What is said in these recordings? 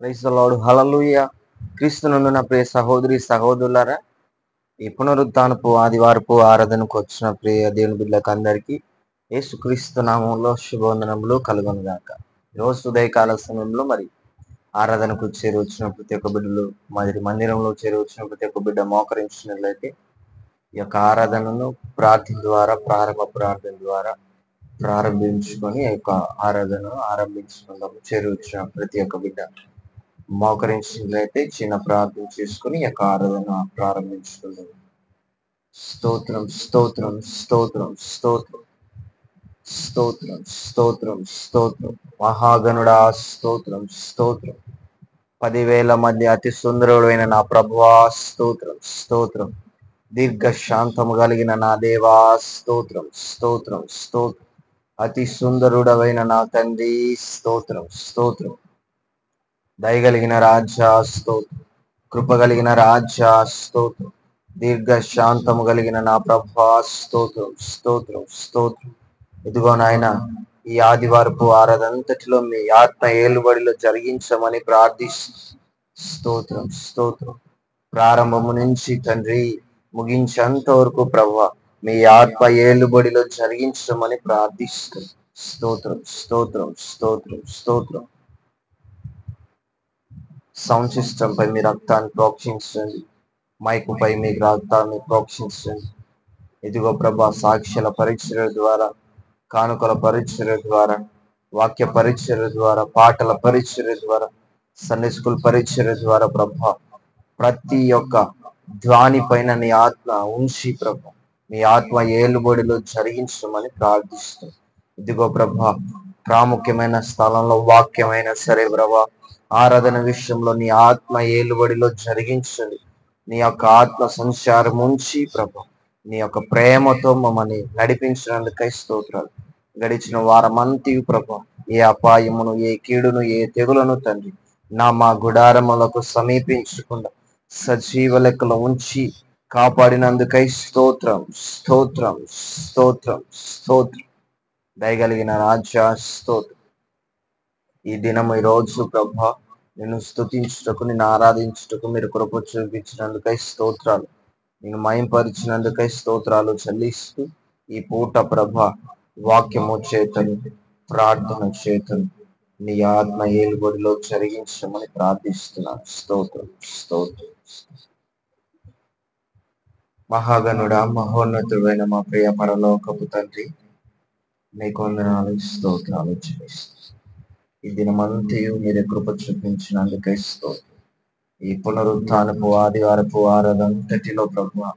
Praise the Lord. హల్లెలూయా. క్రీస్తునందు నా ప్రియ సహోదరి సహోదరులారా, ఈ పునరుత్థానపు ఆదివారపు ఆరాధనకు వచ్చిన ప్రియ దేవుని బిడ్డలకు అందరికీ యేసుక్రీస్తు నామంలో శుభవందనములు కలుగునుగాక. రోజు ఉదయకాల సమయంలో మరి ఆరాధనకు చేరువచ్చిన ప్రతి ఒక్క బిడ్డలు, మరి మందిరంలో చేరువచ్చిన ప్రతి ఒక్క బిడ్డ మోకరించినట్లయితే ఈ యొక్క ఆరాధనను ప్రారంభ ప్రార్థన ద్వారా ప్రారంభించుకొని ఈ యొక్క ఆరాధనను ఆరంభించుకుందాము. చేరువచ్చిన ప్రతి ఒక్క బిడ్డ మోకరించినట్లయితే చిన్న ప్రార్థన చేసుకుని ఈ యొక్క ఆరాధన ప్రారంభించుకుందాం. స్తోత్రం స్తోత్రం స్తోత్రం స్తోత్రం స్తోత్రం స్తోత్రం స్తోత్రం మహాగణుడా స్తోత్రం స్తోత్రం 10,000 మధ్య అతి సుందరుడైన నా ప్రభువా స్తోత్రం స్తోత్రం దీర్ఘ శాంతము కలిగిన నా దేవా స్తోత్రం స్తోత్రం స్తోత్రం అతి సుందరుడవైన నా తండ్రి స్తోత్రం స్తోత్రం దయగలిగిన రాజ్య స్తోత్రం కృపగలిగిన రాజ్య స్తోత్రం దీర్ఘ శాంతము కలిగిన నా ప్రభా స్తోత్రం స్తోత్రం స్తోత్రం. ఇదిగో నాయన, ఈ ఆదివారపు ఆరాధనంతటిలో మీ ఆత్మ ఏలుబడిలో జరిగించమని ప్రార్థిస్తూ స్తోత్రం స్తోత్రం. ప్రారంభము నుంచి తండ్రి ముగించేంత వరకు ప్రభువా మీ ఆత్మ ఏలుబడిలో జరిగించమని ప్రార్థిస్తూ స్తోత్రం స్తోత్రం స్తోత్రం స్తోత్రం. సౌండ్ సిస్టమ్ పై మీ రక్తాన్ని ప్రోక్షించండి, మైకు పై మీ రక్తాన్ని ప్రోక్షించండి. ఇదిగో ప్రభా, సాక్ష్యాల పరీక్షల ద్వారా, కానుకల పరీక్షల ద్వారా, వాక్య పరీక్షల ద్వారా, పాటల పరీక్షల ద్వారా, సండే స్కూల్ పరీక్షల ద్వారా ప్రభా ప్రతి ఒక్క ధ్వని పైన నీ ఆత్మ ఉంచి ప్రభా మీ ఆత్మ ఏలుబడిలో జరిగించమని ప్రార్థిస్తాం. ఇదిగో ప్రభా, ప్రాముఖ్యమైన స్థలంలో వాక్యమైన సరే ప్రభా ఆరాధన విషయంలో నీ ఆత్మ ఏలుబడిలో జరిగించండి. నీ యొక్క ఆత్మ సంచారం ఉంచి ప్రభా నీ యొక్క ప్రేమతో మమ్మల్ని నడిపించినందుకై స్తోత్రాలు. గడిచిన వారమంతి ప్రభా ఏ అపాయమును, ఏ కీడును, ఏ తెగులను తండ్రి మా గుడారములకు సమీపించకుండా సజీవ లెక్కలో ఉంచి కాపాడినందుకై స్తోత్రం స్తోత్రం స్తోత్రం స్తోత్రం. దయగలిగిన రాజా స్తోత్రం. ఈ దినము ఈ రోజు ప్రభా నిన్ను స్తుతించుటకు, నిన్ను ఆరాధించుటకు మీరు కృప చూపించినందుకై స్తోత్రాలు. నేను మయంపరిచినందుకై స్తోత్రాలు చెల్లిస్తూ ఈ పూట ప్రభా వాక్యము చేతను, ప్రార్థన చేతను నీ ఆత్మ ఏలుబడిలో జరిగించమని ప్రార్థిస్తున్నాను. స్తోత్రం స్తోత్రం. మహాగణుడా, మహోన్నతుడైన మా ప్రియ పరలోకపు తండ్రి, మీకు వందనాలు స్తోత్రాలు చెల్లిస్తూ ఈ దినమంతయు మీరే కృప చూపించినందుకై స్తోత్రం. ఈ పునరుత్థానపు ఆదివారపు ఆరాధనంతటిలో ప్రభువా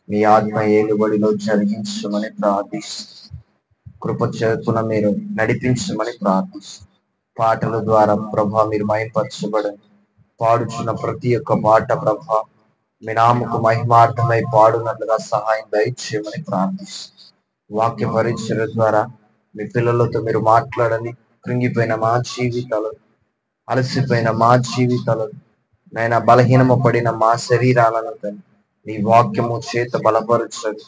మీ ఆత్మ ఏలుబడిలో జరిగించమని ప్రార్థిస్తూ కృప చేతున మీరు నడిపించమని ప్రార్థిస్తూ పాటల ద్వారా ప్రభా మీరు మహిమపరచబడండి. పాడుచున్న ప్రతి ఒక్క పాట ప్రభా మీ నామకు మహిమార్థమై పాడునట్లుగా సహాయం దయచేయమని ప్రార్థిస్తూ వాక్య పరీక్షల ద్వారా మీ పిల్లలతో మీరు మాట్లాడండి. కృంగిపోయిన మా జీవితాలు, అలసిపోయిన మా జీవితాలు, నైనా బలహీనము పడిన మా శరీరాలను నీ వాక్యము చేత బలపరచండి.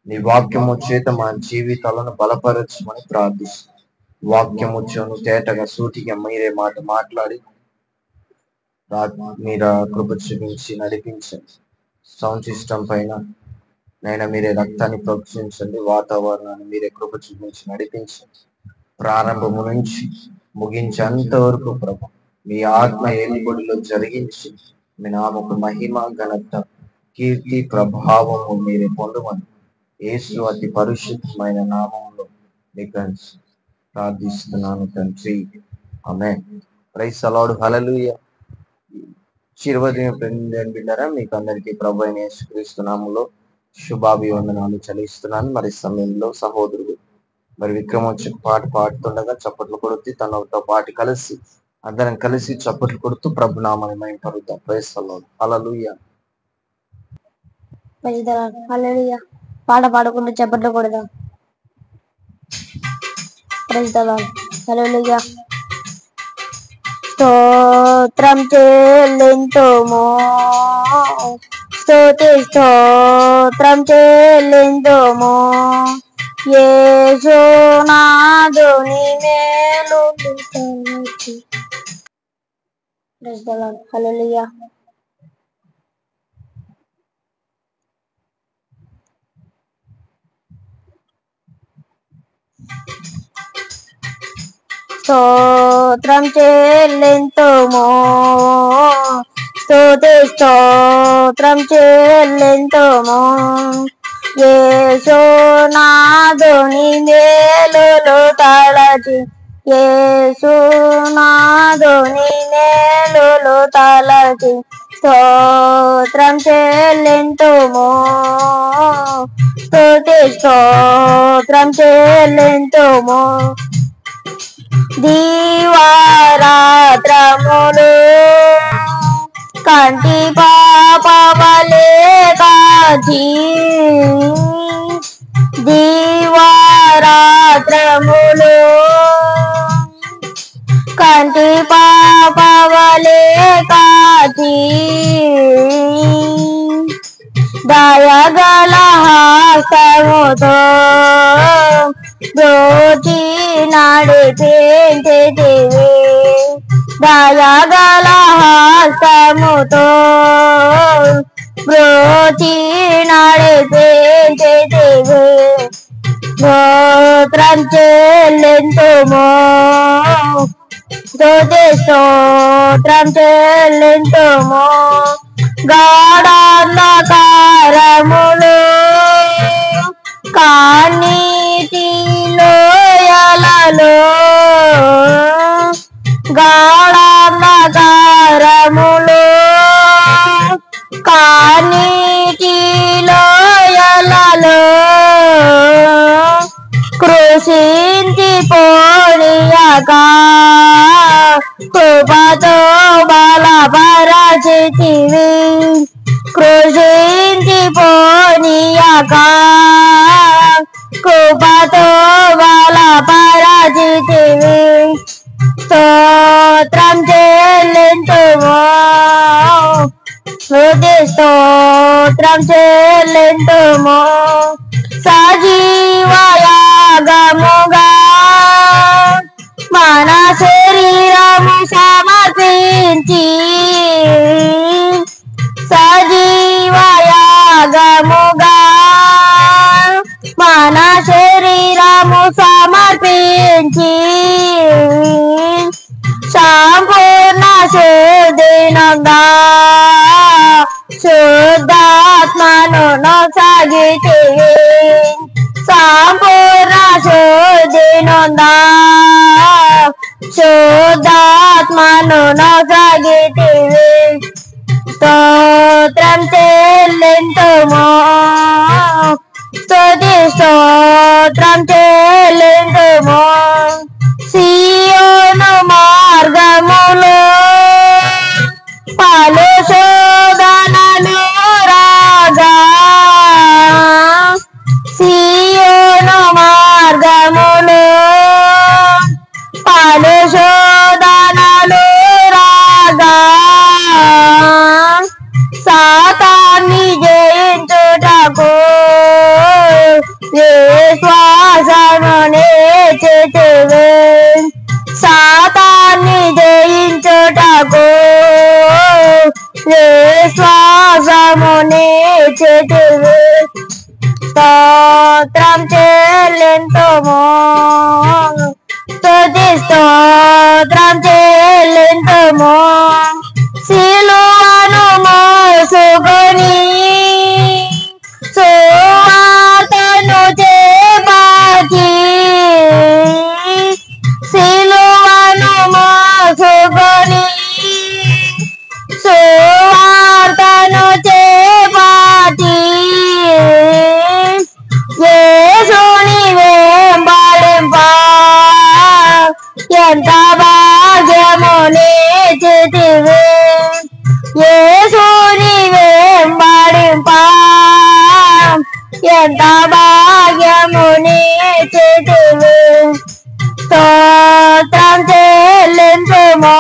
నీ వాక్యము చేత మా జీవితాలను బలపరచమని ప్రార్థిస్తూ వాక్యము చెను తేటగా సూటిగా మీరే మాట మాట్లాడి మీరు కృప చూపించి నడిపించండి. సౌండ్ సిస్టమ్ పైన నైనా మీరే రక్తాన్ని ప్రోక్షించండి, వాతావరణాన్ని మీరే కృప చూపించి నడిపించండి. ప్రారంభము నుంచి ముగించేంత వరకు ప్రభు మీ ఆత్మ ఏలుబడిలో జరిగించి మీ నామకు మహిమ, ఘనత, కీర్తి, ప్రభావము మీరే పొందమని యేసు అతి పరిశుద్ధమైన నామంలో మీకు ప్రార్థిస్తున్నాను తండ్రి, ఆమేన్. Praise the Lord. హల్లెలూయా. చిరువదిన బిడ్డరా, మీకు అందరికీ ప్రభు అయిన యేసుక్రీస్తు నామములో శుభాభివందనాలు చెల్లిస్తున్నాను. మరి సమయంలో సహోదరుడు మరి విక్రమ్ వచ్చి పాట పాడుతుండగా చప్పట్లు కొడుతూ తనతో పాటు కలిసి అందరం కలిసి చప్పట్లు కొడుతూ ప్రభు నామాన్ని మహిమపరుద్దాం. Praise the Lord. హల్లెలూయా. హల్లెలూయా. పాట పాడుకుంటూ చప్పట్లు కొడదాం. Praise the Lord. హల్లెలూయా. స్తోత్రం చెల్లింతుము, స్తుతి స్తోత్రం చెల్లింతుము, యేసునాథుని మేలులు తలచి ప్రైజ్ ది లార్డ్. హల్లెలూయా. స్తోత్రం చెల్లింతుము, స్తుతి స్తోత్రం చెల్లింతుము. యేసునాథుని మేలులు తలచి, యేసునాథుని మేలులు తలచి స్తోత్రం చెల్లింతుము, స్తుతి స్తోత్రం చెల్లింతుము. దీవారాత్రములు కంటి పాపవలే కాచి, దీవారాత్రములు కంటి పాపవలే కాచి, దయగల హస్తముతో బ్రోచి నడిపించితివి, దయగల హస్తముతో బ్రోచి నడిపించితివి. స్తోత్రం చెల్లింతుము, స్తుతి స్తోత్రం చెల్లింతుము. గాఢాంధకారములు కన్నీటి లోయలలో, గాఢాంధకారములు కన్నీటి లోయలలో కృషించి పోనీయక కృపతో బలపరచితివి, కృషించి పోనీయక కృపతో బలపరచితివి. స్తోత్రం చెల్లింతుము, స్తుతి స్తోత్రం చెల్లింతుము. సజీవయాగముగా మన శరీరము సమర్పించి, సజీవయాగముగా మన శరీరము సమర్పించి, సంపూర్ణ శుద్ధినంగా శుద్ధాత్మను నొసగితివి, సంపూర్ణ శుద్ధినంగా శుద్ధాత్మను నొసగితివి. స్తోత్రం చెల్లింతుము, స్తుతి స్తోత్రం చెల్లింతుము. సియోను మార్గములో పలు శోధనలు రాగా, సియోను మార్గములో పలు శోధనలు రాగా, సాతాన్ని జయించుటకు విశ్వాసము నేర్చితివి, సాతాన్ని జయించుటకు విశ్వాసము నేర్చితివి. స్తోత్రం చెల్లింతుము, స్తుతి స్తోత్రం చెల్లింతుము. సిలువను మోసుకొని సువార్తను చేపట్టి, సిలువను మోసుకొని సువార్తను చేపట్టి, యేసుని వెంబడింప ఎంత భాగ్యము నేర్చితివి, యేసుని వెంబడింప ఎంత భాగ్యము నేర్చితివి. స్తోత్రం చెల్లింతుము,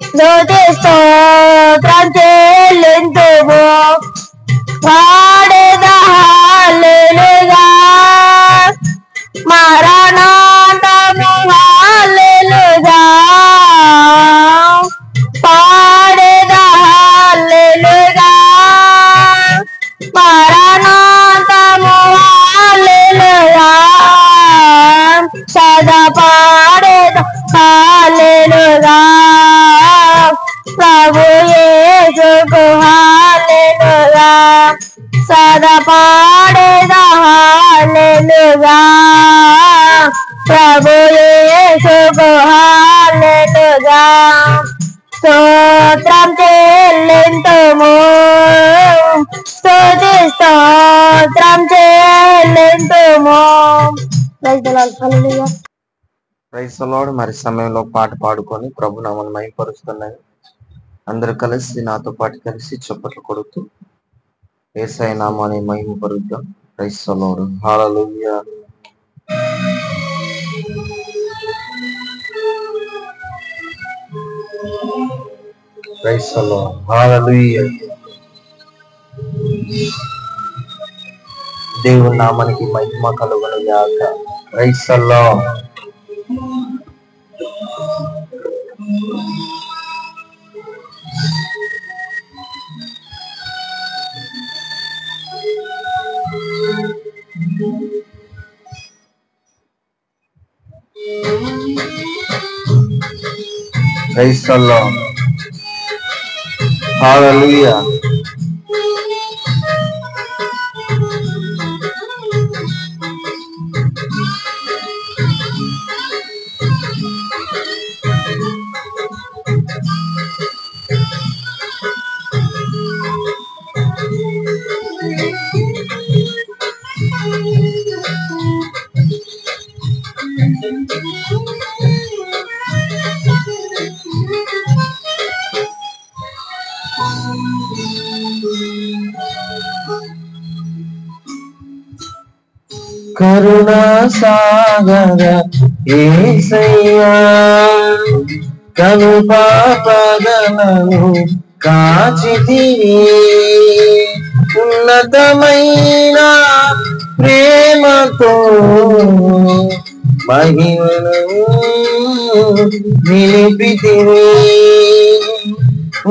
స్తుతి స్తోత్రం చెల్లింతుము. పాడెదా హల్లెలూయా, మరణాంతము హల్లెలూయా, హల్లెలూయా ప్రభు యేసుకు హల్లెలూయా సదా పాడేదా హల్లెలూయా ప్రభు యేసుకు హల్లెలూయా స్తోత్రం చెల్లింతుము స్తుతి స్తోత్రం చెల్లింతుము. హల్లెలూయా. Praise the Lord. మరి సమయంలో పాట పాడుకొని ప్రభు నామమును మహిమపరుస్తున్నాయి. అందరూ కలిసి నాతో పాటు కలిసి చప్పట్లు కొడుతూ యేసయ్య నామాన్ని మహిమపరుద్దాం. Praise the Lord. హల్లెలూయా. Praise the Lord. హల్లెలూయా. దేవుని నామానికి మహిమ కలుగును గాక. Praise the Lord. Praise the Lord. హల్లెలూయా. కరుణా సాగర యేసయ్యా కను పాపగలను కాచితివి ఉన్నతమైన ప్రేమతో మహిమను నిలిపితివి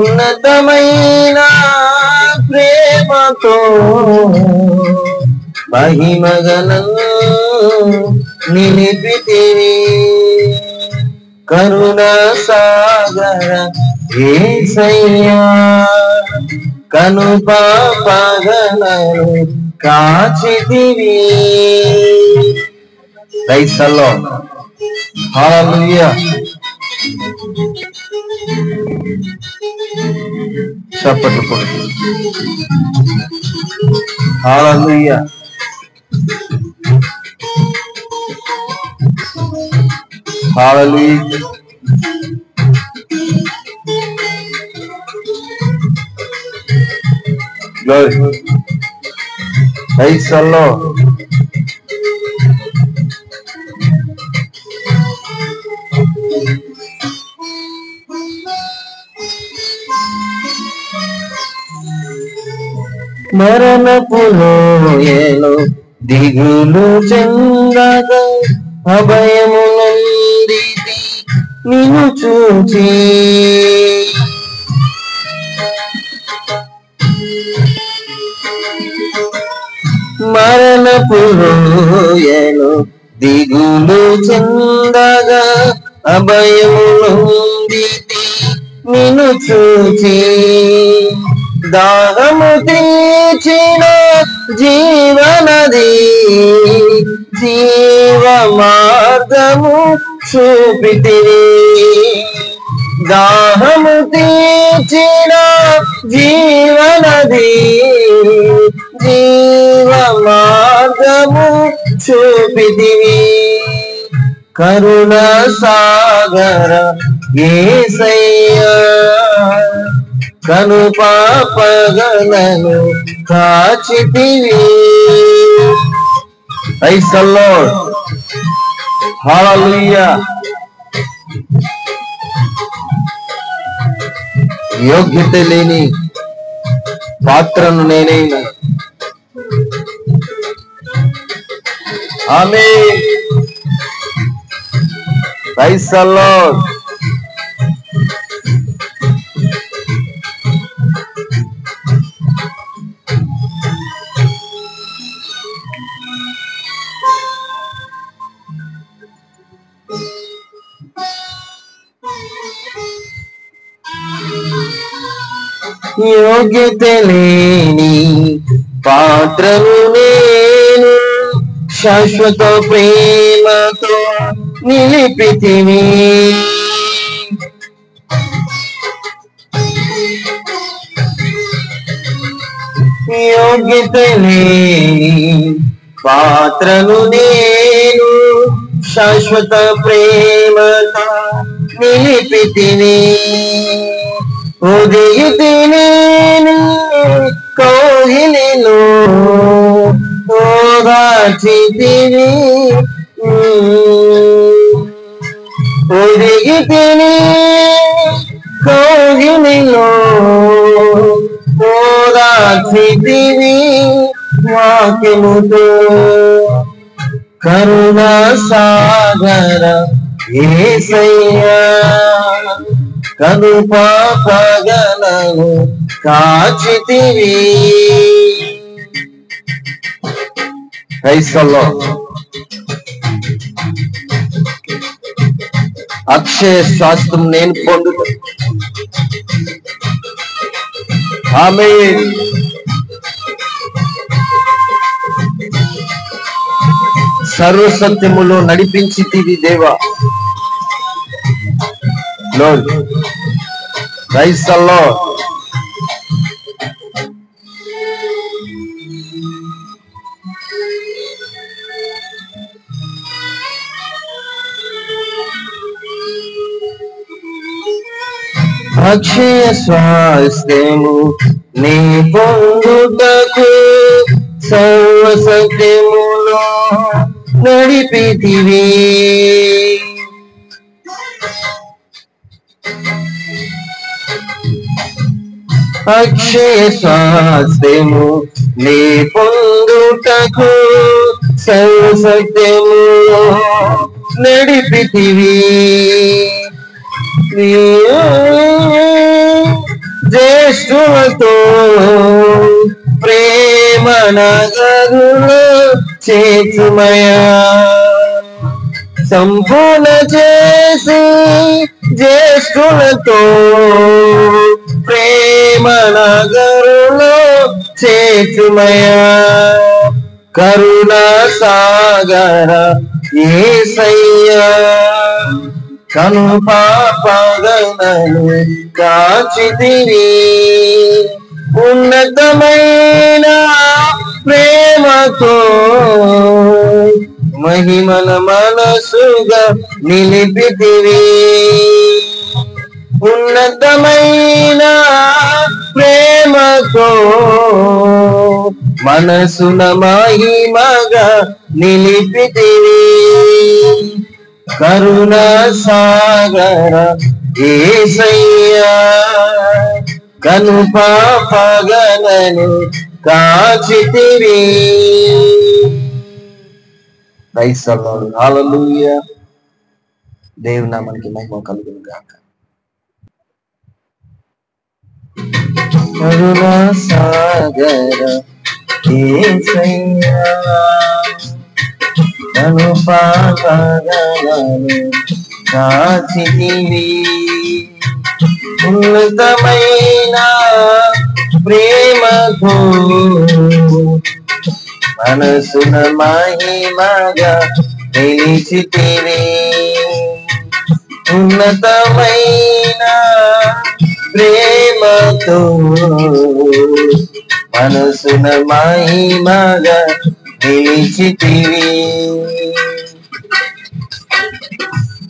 ఉన్నతమైన ప్రేమతో మహిమగలను నిలిపితివి కరుణా సాగర యేసయ్యా కను పాపగలను కాచితివి. Praise the Lord. హల్లెలూయా. చప్పట్లు కొడుతూ హల్లెలూయా. హల్లెలూయా. గ్లోరీ. Praise the Lord. మరణపు లోయలో దిగులు చెందగా అభయము నొందితి నిన్ను చూచి మరణపు లోయలో దిగులు చెందగా అభయము నొందితి నిన్ను చూచి దాహము తీర్చిన జీవనది జీవ మార్గము చూపితివి దాహము తీర్చిన జీవనది జీవ మార్గము చూపితివి కరుణా సాగర యేసయ్యా కను పాపగలను కాచితివి. Praise the Lord. హల్లెలూయా. యోగ్యత లేని పాత్రను నేనైనా ఆమేన్. Praise the lord. యోగ్యత లేని పాత్రను నేను శాశ్వత ప్రేమతో నిలిపితివి. యోగ్యత లేని పాత్రను నేను శాశ్వత ప్రేమతో నిలిపితిని. ఉదయితిని కౌగిలిలో ఓదార్చితిని. ఉదయితిని కౌగిలిలో ఓదార్చితిని వాక్యముతో. కరుణా సాగర యేసయ్యా కను పాపగలను కాచితివి. క్రైస్తవుల్లో అక్షయ శాస్త్రం నేను పొందుతా. ఆమేన్. సర్వసత్యములో నడిపించితివి దేవా. Lord, praise the Lord. అక్షయ స్వాస్థ్యము నీ పొందుటకు సర్వసత్యములో నడిపితివి. అక్షయ స్వాస్థ్యము నీ పొందుటకు సర్వసత్యములో నడిపితివి. జ్యేష్ఠులతో ప్రేమ నగరులో చేతుమయా సంపూర్ణ చేసి జ్యేష్ఠులతో ప్రేమ నగరులో చేతుమయా. కరుణా సాగర యేసయ్యా కను పాపగలను కాచితివి. ఉన్నతమైన ప్రేమతో మహిమన మనసుగా నిలిపితివి. ఉన్నతమైన ప్రేమతో మనసున మహిమగా నిలిపితివి. కరుణా సాగర యేసయ్యా కను పాపగలను కాచితివి. Praise the Lord. హల్లెలూయా. దేవుని నామానికి మహిమ కలుగును గాక. కరుణా సాగర యేసయ్యా కను పాపగలను కాచితివి. ఉన్నతమైన ప్రేమతో మనసున మహిమగా నిలిచితివి. ఉన్నతమైన ప్రేమతో మనసున మహిమగా నిలిచితివి.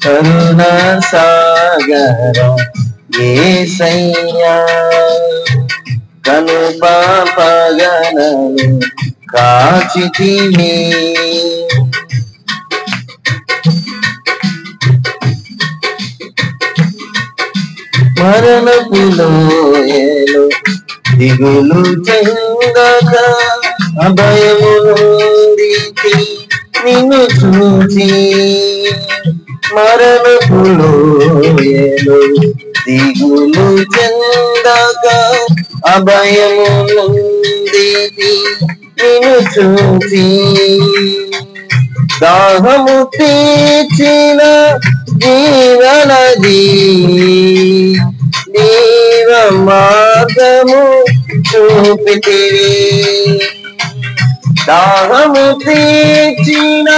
కరుణా సాగర యేసయ్యా కను పాపగలను కాచితివి. మరణపు లోయలో దిగులు చెందక అభయము నొందితి నిన్ను చూచి. మరణపు లోయలో దిగులు చెందక అభయము నొందితి నిన్ను చూచి. దాహము తీర్చిన జీవనది నీవమ్మా మార్గము చూపితివి, దాహము తీర్చిన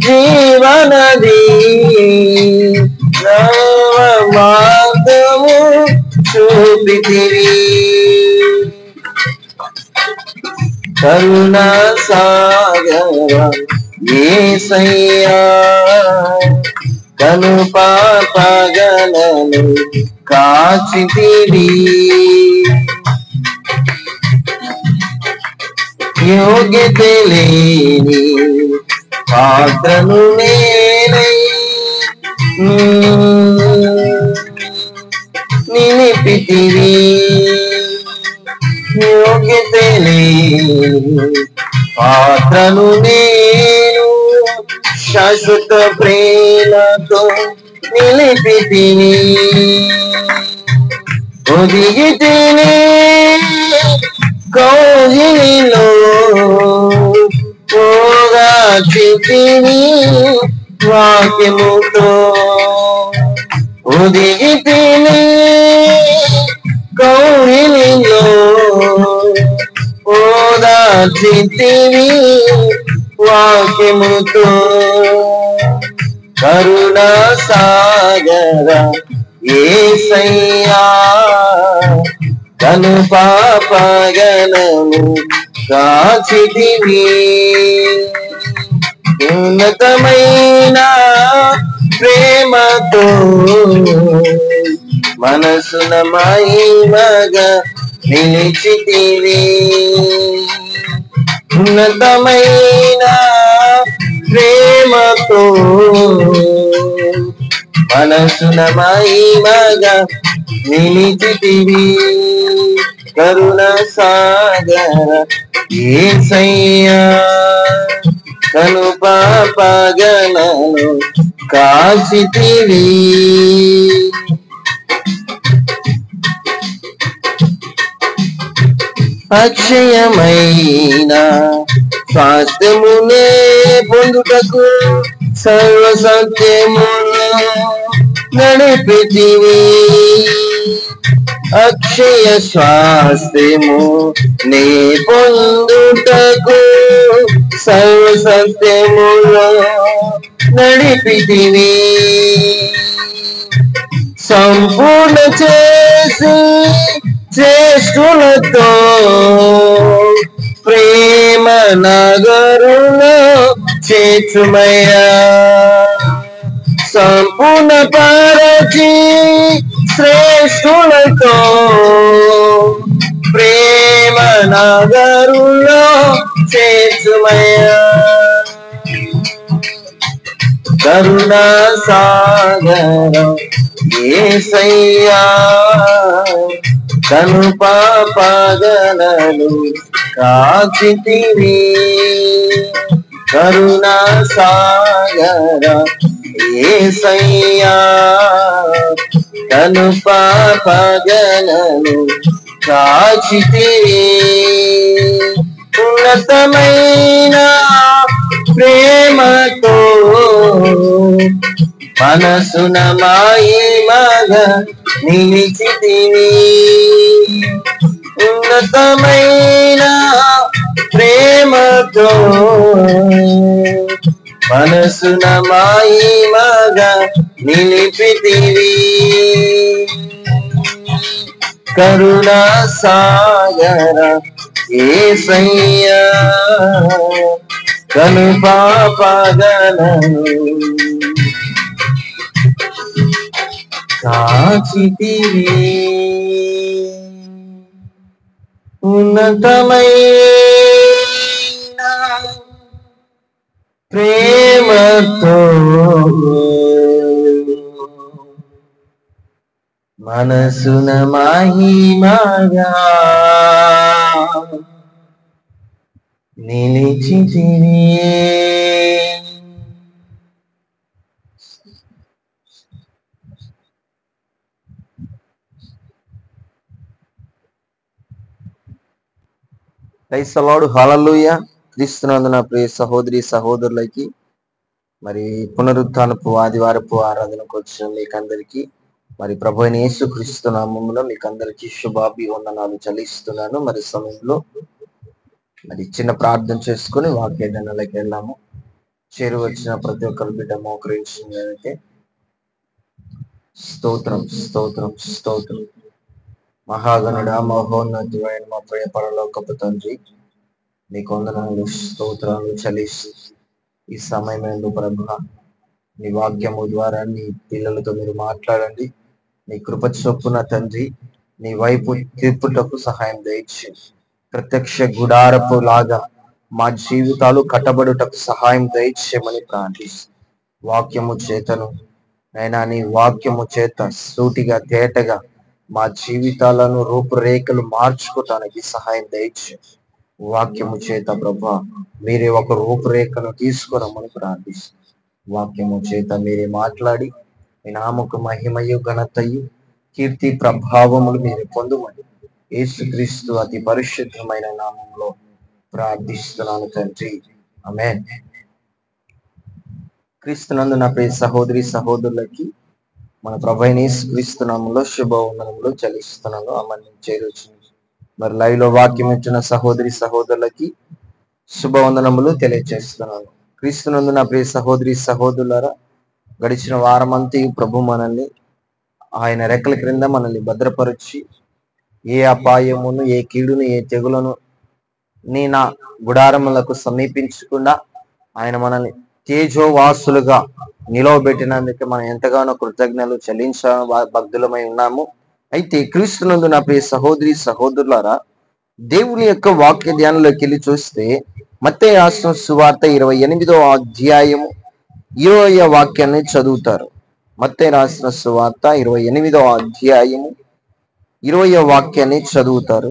జీవనది, నవ మార్గము చూపితివి. కరుణా సాగర యేసయ్యా, కను పాపగలను కాచితివి, యోగ్యత లేని పాత్రను నేనై నిలిపితివి, యోగ్యత లేని పాత్రను నేను శాశ్వత ప్రేమతో నిలిపితివి. ఒదిగితిని కౌగిలిలో ఓదార్చితివి వాక్యముతో, ఒదిగితిని కౌగిలిలో ఓదార్చితివి వాక్యముతో. కరుణా సాగర యేసయ్యా, కను పాపగలను కాచితివి, ఉన్నతమైన ప్రేమతో మనసున మహిమగా నిలిచితివి, ఉన్నతమైన ప్రేమతో మనసున మహిమగా నిలిచితివి. కరుణ సాగర యేసయ్యా, కను పాపగలను కాచితివి. అక్షయమైన స్వాస్థ్యమునే పొందుటకు సర్వ సత్యమును నడిపితివి, అక్షయ స్వాస్థ్యము నే పొందుటకు సర్వ సత్యములో నడిపితివి, సంపూర్ణ చేసి శ్రేష్ఠులతో ప్రేమ నగరులో చేర్చుమయ్యా, సంపూర్ణ పరచి శ్రేష్ఠులతో ప్రేమ నగరులో చేర్చుమయ్యా. కరుణా సాగర యేసయ్యా, కను పాపగలను కాచితివి, కరుణా సాగర యేసయ్యా, కను పాపగలను కాచితివి, ఉన్నతమైన ప్రేమతో మనసున మహిమగా నిలిచితివి, ఉన్నతమైన ప్రేమతో మనసున మహిమగా నిలిపితివి. కరుణా సాగర యేసయ్యా, కను పాపగలను కాచితివి, ఉన్నతమైన ప్రేమతో మనసున మహిమగా నిలిచితివి. క్రైస్తవుడు హల్లెలూయా. క్రీస్తునందున ప్రియ సహోదరి సహోదరులకి మరి పునరుత్థానపు ఆదివారపు ఆరాధనకు వచ్చిన మీకందరికీ మరి ప్రభు అయిన యేసుక్రీస్తు నామములో మీకు అందరికీ శుభాభివందనాలు చెల్లిస్తున్నాను. మరి సమయంలో మరి చిన్న ప్రార్థన చేసుకుని వాక్యదానాలకు వెళ్ళాము. చేరువచ్చిన ప్రతి ఒక్కరి బిడ్డ మోకరించినట్లయితే స్తోత్రం స్తోత్రం స్తోత్రం. మహాగణుడ మహోన్నతుడైన మా ప్రియ పరలోకపు తండ్రి, నీకు వందనాలు స్తోత్రాలు చెల్లిస్తూ ఈ సమయం ప్రభు నీ వాక్యము ద్వారా నీ పిల్లలతో మీరు మాట్లాడండి. నీ కృప చొప్పున తండ్రి నీ వైపు తిప్పుటకు సహాయం దయచేయండి. ప్రత్యక్ష గుడారపు లాగా మా జీవితాలు కట్టబడుటకు సహాయం దయచేయమని ప్రార్థిస్తూ వాక్యము చేతను అయినా నీ వాక్యము చేత సూటిగా తేటగా మా జీవితాలను రూపురేఖలు మార్చుకోవటానికి సహాయం దయచేయండి. వాక్యము చేత ప్రభా మీరే ఒక రూపురేఖను తీసుకురమ్మని ప్రార్థిస్తూ వాక్యము చేత మీరే మాట్లాడి మీ నామకు మహిమయు ఘనతయు కీర్తి ప్రభావములు మీరు పొందుమని యేసుక్రీస్తు అతి పరిశుద్ధమైన నామంలో ప్రార్థిస్తున్నాను తండ్రి, ఆమేన్. క్రీస్తునందు నా ప్రియ సహోదరి సహోదరులకి మన ప్రభు అయిన యేసుక్రీస్తు నామంలో శుభవందనములు చెల్లిస్తున్నాను. ఆమెను చేరొచ్చింది. మరి లైవ్ లో వాక్యం ఇచ్చిన సహోదరి సహోదరులకి శుభవందనములు తెలియజేస్తున్నాను. క్రీస్తునందు నా ప్రియ సహోదరి సహోదరులారా, గడిచిన వారమంతా ప్రభు మనల్ని ఆయన రెక్కల క్రింద మనల్ని భద్రపరిచి ఏ అపాయమును ఏ కీడును ఏ తెగులను నా గుడారములకు సమీపించకుండా ఆయన మనల్ని తేజోవాసులుగా నిలవబెట్టినందుకు మనం ఎంతగానో కృతజ్ఞతలు చెల్లించ భక్తులమై ఉన్నాము. అయితే క్రీస్తునందు నా ప్రియ సహోదరి సహోదరులారా, దేవుని యొక్క వాక్య ధ్యానంలోకి వెళ్ళి చూస్తే మత్తయి రాసిన సువార్త 28వ అధ్యాయము 20వ వాక్యాన్ని చదువుతారు. మత్తయి రాసిన సువార్త 28వ అధ్యాయము 20వ వాక్యాన్ని చదువుతారు.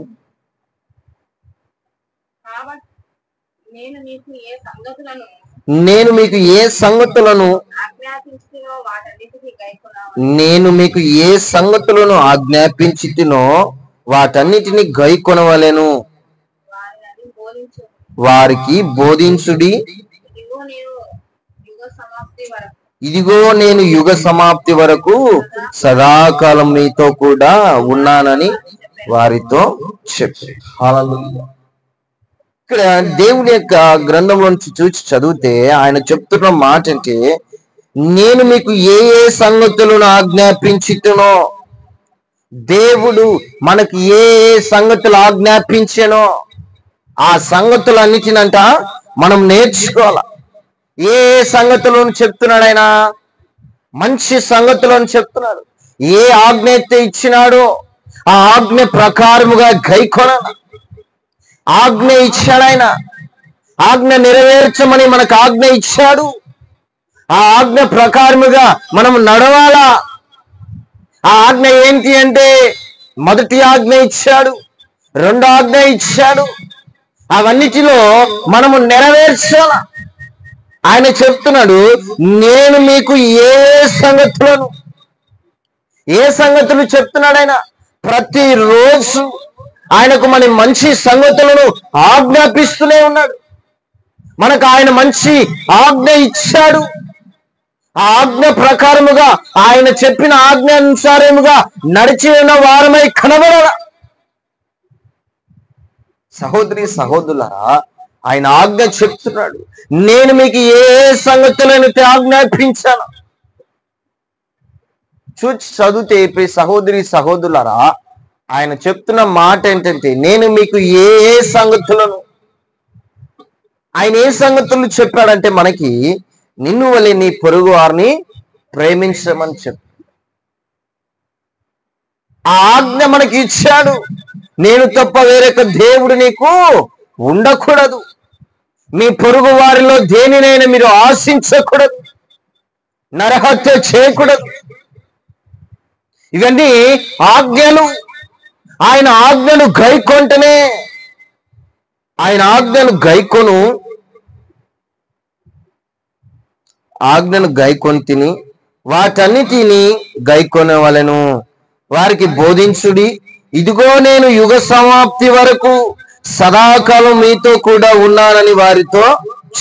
నేను మీకు ఏ సంగతులను ఆజ్ఞాపించితినో వాటన్నిటిని గైకొనవలెను, వారికి బోధించుడి. ఇదిగో నేను యుగ సమాప్తి వరకు సదాకాలం మీతో కూడా ఉన్నానని వారితో చెప్పి. హల్లెలూయా. ఇక్కడ దేవుని యొక్క గ్రంథంలో నుంచి చూసి చదివితే ఆయన చెప్తున్న మాట అంటే, నేను మీకు ఏ ఏ సంగతులను ఆజ్ఞాపించితునో, దేవుడు మనకి ఏ ఏ సంగతులు ఆజ్ఞాపించానో ఆ సంగతులన్నిటినంట మనం నేర్చుకోవాలి. ఏ సంగతులను చెప్తున్నాడు ఆయన? మంచి సంగతులను చెప్తున్నాడు. ఏ ఆజ్ఞ అయితే ఇచ్చినాడో ఆ ఆజ్ఞ ప్రకారముగా గైకొనాలి. ఆజ్ఞ ఇచ్చాడు ఆయన. ఆజ్ఞ నెరవేర్చమని మనకు ఆజ్ఞ ఇచ్చాడు. ఆ ఆజ్ఞ ప్రకారముగా మనం నడవాలా. ఆ ఆజ్ఞ ఏంటి అంటే, మొదటి ఆజ్ఞ ఇచ్చాడు, రెండో ఆజ్ఞ ఇచ్చాడు. అవన్నిటిలో మనము నెరవేర్చాల. ఆయన చెప్తున్నాడు, నేను మీకు ఏ సంగతులు చెప్తున్నాడు ఆయన. ప్రతిరోజు ఆయనకు మన మంచి సంగతులను ఆజ్ఞాపిస్తూనే ఉన్నాడు. మనకు ఆయన మంచి ఆజ్ఞ ఇచ్చాడు. ఆ ఆజ్ఞ ప్రకారముగా ఆయన చెప్పిన ఆజ్ఞ అనుసారముగా నడిచి ఉన్న వారమై కనబడాల. సహోదరి సహోదరులారా, ఆయన ఆజ్ఞ చెప్తున్నాడు, నేను మీకు ఏ సంగతులను ఆజ్ఞాపించాను. చూచి చదివితే సహోదరి సహోదరులారా, ఆయన చెప్తున్న మాట ఏంటంటే, నేను మీకు ఏ సంగతులను, ఆయన ఏ సంగతులు చెప్పాడంటే మనకి, నిన్ను వలె నీ పొరుగు వారిని ప్రేమించమని చెప్పు. ఆ ఆజ్ఞ మనకి ఇచ్చాడు. నేను తప్ప వేరొక దేవుడు నీకు ఉండకూడదు. మీ పొరుగు వారిలో దేనినైనా మీరు ఆశించకూడదు. నరహత్య చేయకూడదు. ఇవన్నీ ఆజ్ఞలు. ఆయన ఆజ్ఞను గైకొంటనే, ఆయన ఆజ్ఞను గైకొని తిని వాటన్నిటిని గైకొనవలెను, వారికి బోధించుడి. ఇదిగో నేను యుగ సమాప్తి వరకు సదాకాలం మీతో కూడా ఉన్నానని వారితో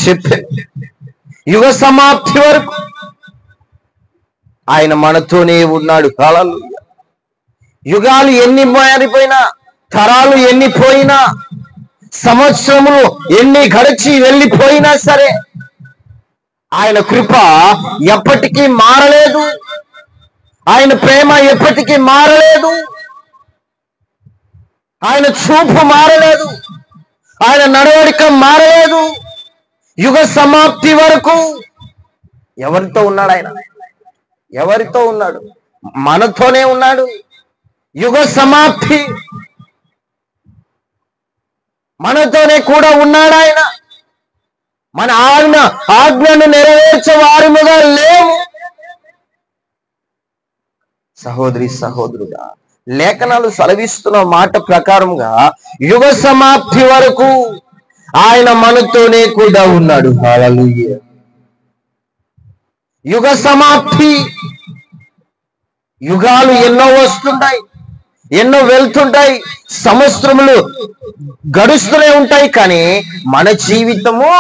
చెప్పాను. యుగ సమాప్తి వరకు ఆయన మనతోనే ఉన్నాడు. హల్లెలూయా. యుగాలు ఎన్ని మారిపోయినా, తరాలు ఎన్ని పోయినా, సంవత్సరములు ఎన్ని గడిచి వెళ్ళిపోయినా సరే ఆయన కృప ఎప్పటికీ మారలేదు. ఆయన ప్రేమ ఎప్పటికీ మారలేదు. ఆయన చూపు మారలేదు. ఆయన నడవడిక మారలేదు. యుగ సమాప్తి వరకు ఎవరితో ఉన్నాడు? ఆయన ఎవరితో ఉన్నాడు? మనతోనే ఉన్నాడు. యుగ సమాప్తి మనతోనే కూడా ఉన్నాడు. ఆయన మన ఆజ్ఞను నెరవేర్చే వారిముగా లేవు. సహోదరి సహోదరుడా, లేఖనాలు సెలవిస్తున్న మాట ప్రకారంగా యుగ సమాప్తి వరకు ఆయన మనతోనే కూడా ఉన్నాడు. హల్లెలూయా. యుగ సమాప్తి, యుగాలు ఎన్నో వస్తుంటాయి, ఎన్నో వెళ్తుంటాయి, సంవత్సరములు గడుస్తూనే ఉంటాయి, కానీ మన జీవితము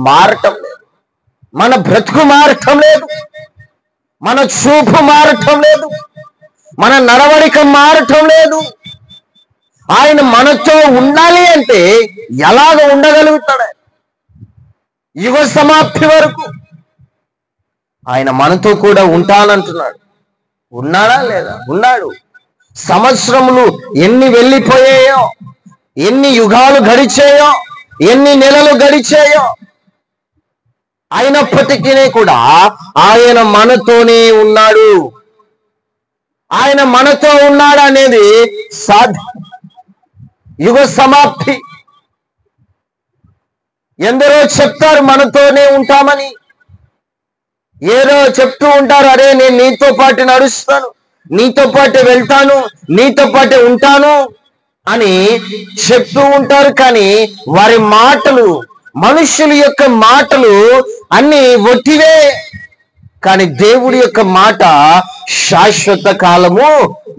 మారటం లేదు. మన బ్రతుకు మారటం లేదు. మన చూపు మారటం లేదు. మన నడవడిక మారటం లేదు. ఆయన మనతో ఉండాలి అంటే ఎలాగ ఉండగలుగుతాడు? యుగ సమాప్తి వరకు ఆయన మనతో కూడా ఉంటానంటున్నాడు. ఉన్నాడా లేదా? ఉన్నాడు. సంవత్సరములు ఎన్ని వెళ్ళిపోయాయో, ఎన్ని యుగాలు గడిచాయో, ఎన్ని నెలలు గడిచాయో, అయినప్పటికీ కూడా ఆయన మనతోనే ఉన్నాడు. ఆయన మనతో ఉన్నాడు అనేది సాధ్యం. యుగ సమాప్తి. ఎందరో చెప్తారు మనతోనే ఉంటామని, ఏదో చెప్తూ ఉంటారు, అరే నేను నీతో పాటు నడుస్తాను, నీతో పాటు వెళ్తాను, నీతో పాటు ఉంటాను అని చెప్తూ ఉంటారు. కానీ వారి మాటలు, మనుషుల యొక్క మాటలు అన్ని ఒట్టివే. కానీ దేవుడి యొక్క మాట శాశ్వత కాలము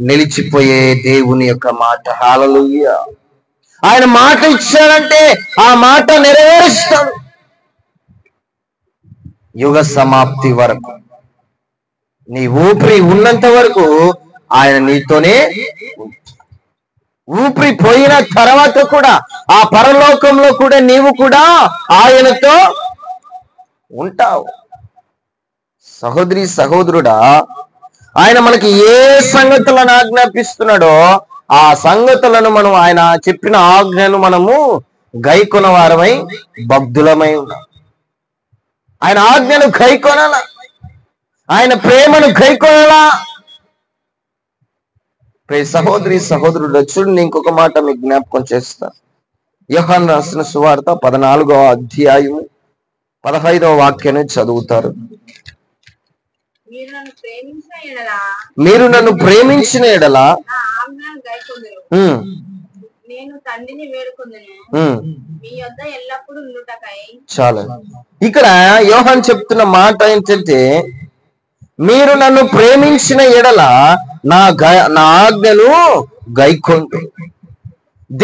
నిలిచిపోయే దేవుని యొక్క మాట. హల్లెలూయా. ఆయన మాట ఇచ్చాడంటే ఆ మాట నెరవేరుస్తాడు. యుగ సమాప్తి వరకు, నీ ఊపిరి ఉన్నంత వరకు ఆయన నీతోనే. ఊపిరి పోయిన తర్వాత కూడా ఆ పరలోకంలో కూడా నీవు కూడా ఆయనతో ఉంటావు. సహోదరి సహోదరుడా, ఆయన మనకి ఏ సంగతులను ఆజ్ఞాపిస్తున్నాడో ఆ సంగతులను మనం, ఆయన చెప్పిన ఆజ్ఞను మనము గైకొన వారమై భక్తులమై ఉన్నాం. ఆయన ఆజ్ఞను గైకొనాలా, ఆయన ప్రేమను గైకొనాలా. సహోదరి సహోదరుడు, చూడండి, ఇంకొక మాట మీకు జ్ఞాపకం చేస్తా. యోహాను రాసిన సువార్త 14వ అధ్యాయము 15వ వాక్యాన్ని చదువుతారు. మీరు నన్ను ప్రేమించిన ఎడల చాలా. ఇక్కడ యోహాను చెప్తున్న మాట ఏంటంటే, మీరు నన్ను ప్రేమించిన ఎడల నా ఆజ్ఞను గైకొంటు.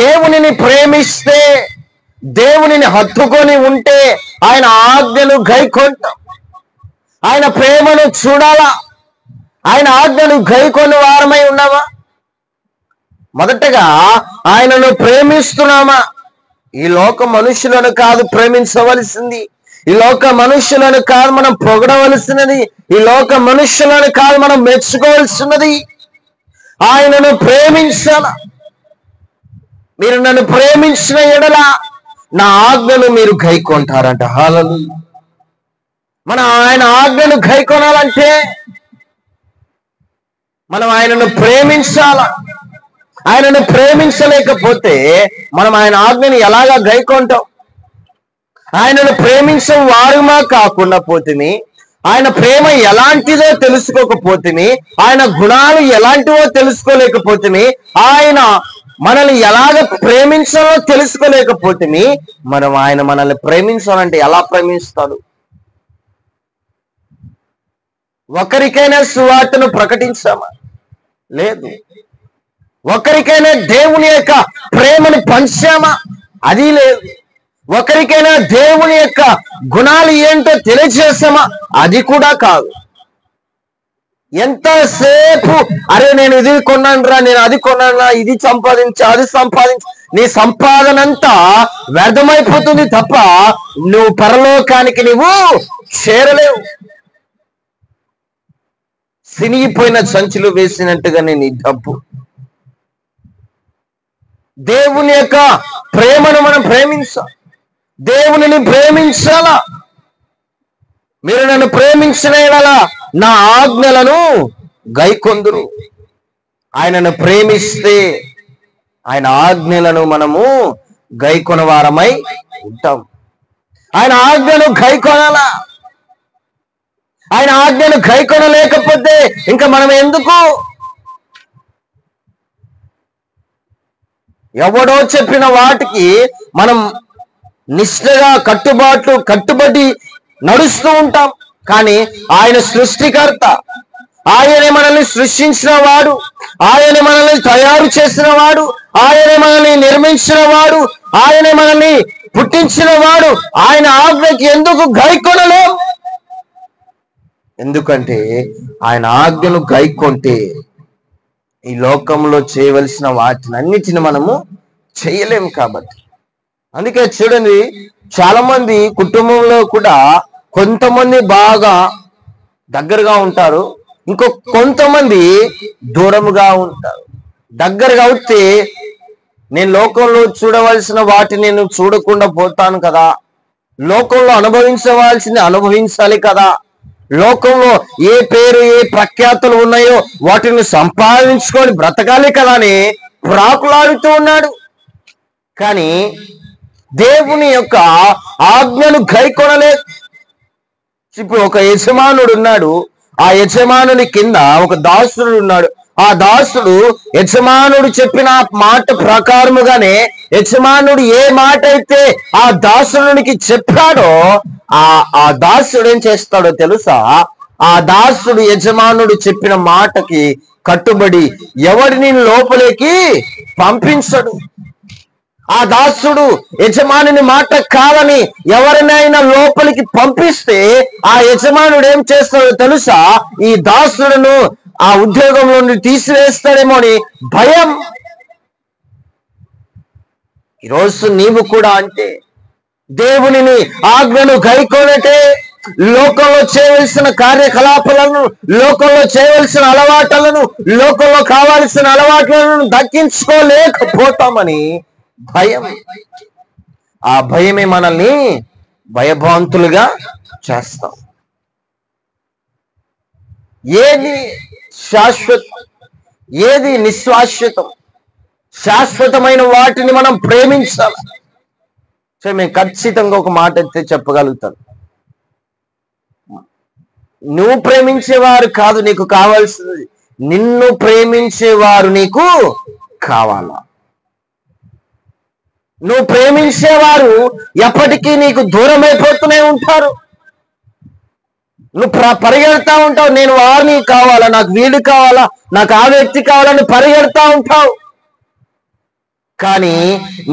దేవునిని ప్రేమిస్తే, దేవునిని హత్తుకొని ఉంటే ఆయన ఆజ్ఞను గైకొంటాం. ఆయన ప్రేమను చూడాలా, ఆయన ఆజ్ఞను గైకొని వారమై ఉన్నామా? మొదటగా ఆయనను ప్రేమిస్తున్నామా? ఈ లోక మనుషులను కాదు ప్రేమించవలసింది, ఈ లోక మనుషులను కాదు మనం పొగడవలసినది, ఈ లోక మనుషులను కాదు మనం మెచ్చుకోవాల్సినది, ఆయనను ప్రేమించాల. మీరు నన్ను ప్రేమించిన ఎడల నా ఆజ్ఞను మీరు గైకొంటారంట. హల్లెలూయా. మనం ఆయన ఆజ్ఞను గైకొనాలంటే మనం ఆయనను ప్రేమించాల. ఆయనను ప్రేమించలేకపోతే మనం ఆయన ఆజ్ఞని ఎలాగా గైకొంటాం? ఆయనను ప్రేమించే వారుమా కాకుండా పోతిమి, ఆయన ప్రేమ ఎలాంటిదో తెలుసుకోకపోతిమి, ఆయన గుణాలు ఎలాంటివో తెలుసుకోలేకపోతిమి, ఆయన మనల్ని ఎలాగ ప్రేమించాలో తెలుసుకోలేకపోతిమి, ఆయన మనల్ని ప్రేమించాలంటే ఎలా ప్రేమిస్తాడు? ఒకరికైనా సువార్తను ప్రకటించామా? లేదు. ఒకరికైనా దేవుని యొక్క ప్రేమను పంచామా? అది లేదు. ఒకరికైనా దేవుని యొక్క గుణాలు ఏంటో తెలియజేసామా? అది కూడా కాదు. ఎంతసేపు అరే నేను ఇది కొన్నానురా, నేను అది కొన్నానురా, ఇది సంపాదించా, అది సంపాదించా, నీ సంపాదన అంతా వ్యర్థమైపోతుంది తప్ప నువ్వు పరలోకానికి నువ్వు చేరలేవు. సినిగిపోయిన సంచులు వేసినట్టుగానే నీ డబ్బు. దేవుని యొక్క ప్రేమను మనం ప్రేమించాలి, దేవునిని ప్రేమించాలా. మీరు నన్ను ప్రేమించిన యెడల నా ఆజ్ఞలను గైకొందురు. ఆయనను ప్రేమిస్తే ఆయన ఆజ్ఞలను మనము గైకొన వారమై ఉంటాం. ఆయన ఆజ్ఞను గైకొనాలా. ఆయన ఆజ్ఞను గైకొనలేకపోతే ఇంకా మనం ఎందుకు? ఎవడో చెప్పిన వాటికి మనం నిష్ఠగా కట్టుబడి నడుస్తూ ఉంటాం. కానీ ఆయన సృష్టికర్త, ఆయనే మనల్ని సృష్టించిన వాడు, ఆయనే మనల్ని తయారు చేసిన వాడు, ఆయనే మనల్ని నిర్మించిన వాడు, ఆయనే మనల్ని పుట్టించిన వాడు. ఆయన ఆజ్ఞకి ఎందుకు గైకొనలేం? ఎందుకంటే ఆయన ఆజ్ఞను గైకొంటే ఈ లోకంలో చేయవలసిన వాటిని అన్నిటిని మనము చేయలేము. కాబట్టి అందుకే చూడండి, చాలా మంది కుటుంబంలో కూడా కొంతమంది బాగా దగ్గరగా ఉంటారు, ఇంకో కొంతమంది దూరముగా ఉంటారు. దగ్గరగా అవుతే నేను లోకంలో చూడవలసిన వాటిని నేను చూడకుండా పోతాను కదా, లోకంలో అనుభవించవలసింది అనుభవించాలి కదా, లోకంలో ఏ పేరు ఏ ప్రఖ్యాతులు ఉన్నాయో వాటిని సంపాదించుకొని బ్రతకాలి కదా అని ప్రాకులాడుతూ ఉన్నాడు. కానీ దేవుని యొక్క ఆజ్ఞను గైకొనలేదు. ఇప్పుడు ఒక యజమానుడు ఉన్నాడు, ఆ యజమానుని కింద ఒక దాసుడు ఉన్నాడు. ఆ దాసుడు యజమానుడు చెప్పిన మాట ప్రకారముగానే యజమానుడు ఏ మాట అయితే ఆ దాసునికి చెప్పాడో ఆ దాసుడు ఏం చేస్తాడో తెలుసా? ఆ దాసుడు యజమానుడు చెప్పిన మాటకి కట్టుబడి ఎవడిని లోపలికి పంపించడు. ఆ దాసుడు యజమానుని మాట కాదని ఎవరినైనా లోపలికి పంపిస్తే ఆ యజమానుడు ఏం చేస్తాడో తెలుసా? ఈ దాసుడును ఆ ఉద్యోగంలో నుండి తీసివేస్తాడేమో అని భయం. ఈరోజు నీవు కూడా అంటే దేవునిని ఆజ్ఞను గైకొనటే లోకంలో చేయవలసిన కార్యకలాపాలను, లోకంలో చేయవలసిన అలవాట్లను, లోకంలో కావాల్సిన అలవాట్లను దక్కించుకోలేకపోతామని భయం. ఆ భయమే మనల్ని భయభ్రాంతులుగా చేస్తాం. ఏది శాశ్వతం, ఏది నిశ్శాశ్వతం? శాశ్వతమైన వాటిని మనం ప్రేమించాలి. సో మేము ఖచ్చితంగా ఒక మాట అయితే చెప్పగలుగుతాను, నువ్వు ప్రేమించేవారు కాదు నీకు కావాల్సింది, నిన్ను ప్రేమించేవారు నీకు కావాలా. నువ్వు ప్రేమించేవారు ఎప్పటికీ నీకు దూరం అయిపోతూనే ఉంటారు. నువ్వు పరిగెడతా ఉంటావు, నేను వారిని కావాలా, నాకు వీడు కావాలా, నాకు ఆ వ్యక్తి కావాలని పరిగెడతా ఉంటావు. కానీ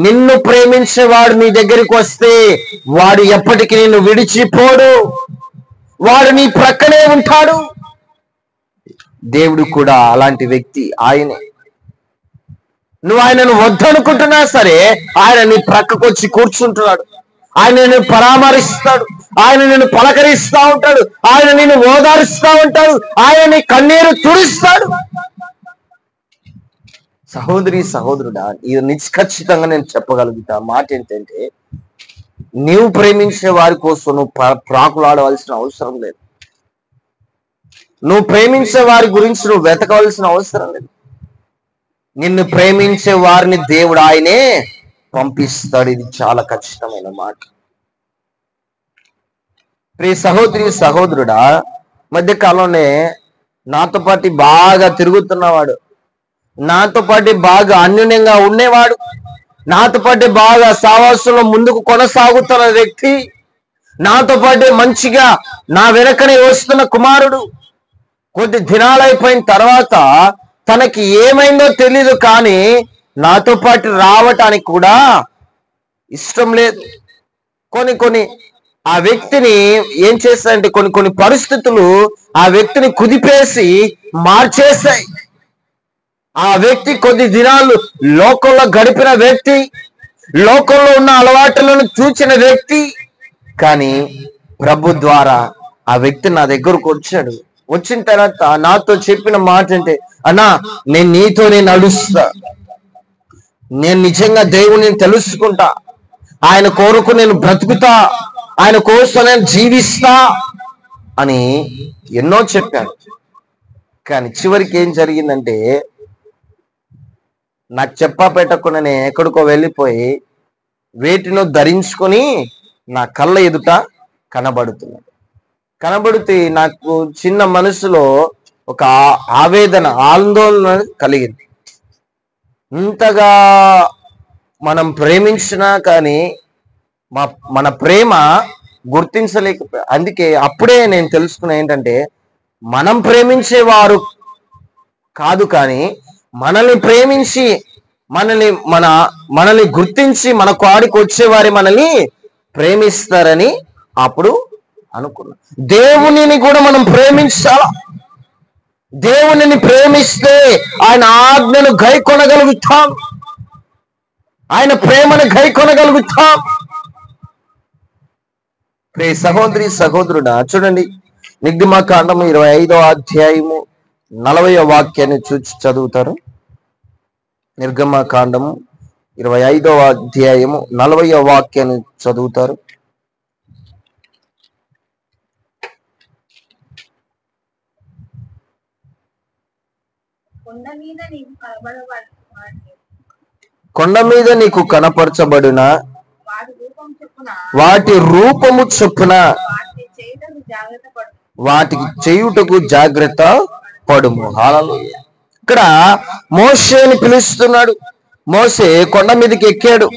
నిన్ను ప్రేమించేవాడు నీ దగ్గరికి వస్తే వాడు ఎప్పటికీ నిన్ను విడిచిపోడు, వాడు నీ ప్రక్కనే ఉంటాడు. దేవుడు కూడా అలాంటి వ్యక్తి, ఆయనే. నువ్వు ఆయనను వద్దనుకుంటున్నా సరే ఆయన నీ ప్రక్కకు వచ్చి కూర్చుంటున్నాడు, ఆయన నిన్ను పరామర్శిస్తాడు, ఆయన నిన్ను పలకరిస్తా ఉంటాడు, ఆయన నిన్ను ఓదారుస్తా ఉంటాడు, ఆయన నీ కన్నీరు తుడుస్తాడు. సహోదరి సహోదరుడా, ఇది నిష్కచ్చితంగా నేను చెప్పగలుగుతా మాట ఏంటంటే, నీవు ప్రేమించే వారి కోసం నువ్వు ప్రాకులాడవలసిన అవసరం లేదు. నువ్వు ప్రేమించే వారి గురించి నువ్వు వెతకవలసిన అవసరం లేదు. నిన్ను ప్రేమించే వారిని దేవుడు ఆయనే పంపిస్తాడు. ఇది చాలా ఖచ్చితమైన మాట. ప్రియ సహోదరి సహోదరుడా, మధ్య కాలంలో నాతో పాటు బాగా తిరుగుతున్నవాడు, నాతో పాటు బాగా అన్యోన్యంగా ఉండేవాడు, నాతో పాటు బాగా సావాసంలో ముందుకు కొనసాగుతున్న వ్యక్తి, నాతో పాటు మంచిగా నా వెనకనే వస్తున్న కుమారుడు కొద్ది దినాలు అయిపోయిన తర్వాత తనకి ఏమైందో తెలీదు, కానీ నాతో పాటు రావటానికి కూడా ఇష్టం లేదు. కొన్ని ఆ వ్యక్తిని ఏం చేస్తాయంటే కొన్ని పరిస్థితులు ఆ వ్యక్తిని కుదిపేసి మార్చేస్తాయి. ఆ వ్యక్తి కొద్ది దినాలు లోకంలో గడిపిన వ్యక్తి, లోకంలో ఉన్న అలవాట్లను చూచిన వ్యక్తి, కానీ ప్రభు ద్వారా ఆ వ్యక్తి నా దగ్గరకు వచ్చాడు. వచ్చిన తర్వాత నాతో చెప్పిన మాట అంటే, అన్నా నేను నీతోనే నడుస్తా, నేను నిజంగా దేవుని తెలుసుకుంటా, ఆయన కొరకు నేను బ్రతుకుతా, ఆయన కోసం నేను జీవిస్తా అని ఎన్నో చెప్పాను. కానీ చివరికి ఏం జరిగిందంటే, నాకు చెప్పా పెట్టకుండా నేను ఎక్కడికో వెళ్ళిపోయి వేటినో ధరించుకొని నా కళ్ళ ఎదుట కనబడితే నాకు చిన్న మనసులో ఒక ఆవేదన, ఆందోళన కలిగింది. ఇంతగా మనం ప్రేమించినా కానీ మన ప్రేమ గుర్తించలేకపోయా. అందుకే అప్పుడే నేను తెలుసుకున్నా ఏంటంటే, మనం ప్రేమించేవారు కాదు, కానీ మనల్ని ప్రేమించి మనల్ని గుర్తించి మన కాడికి వచ్చేవారి మనల్ని ప్రేమిస్తారని అప్పుడు అనుకున్నా. దేవునిని కూడా మనం ప్రేమించాలా. దేవునిని ప్రేమిస్తే ఆయన ఆజ్ఞను గైకొనగలుగుతాం, ఆయన ప్రేమను గైకొనగలుగుతాం. ప్రియ సహోదరి సహోదరుడా, చూడండి, నిర్గమకాండము 25వ అధ్యాయము 40వ వాక్యాన్ని చదువుతారు. నిర్గమకాండము 25వ అధ్యాయము 40వ వాక్యాన్ని చదువుతారు. కొండ మీద నీకు కనపరచబడిన వాటి రూపము చొప్పున వాటికి చేయుటకు జాగ్రత్త పడుము. హల్లెలూయా. ఇక్కడ మోషేని పిలుస్తున్నాడు. మోషే కొండ మీదకి ఎక్కాడు.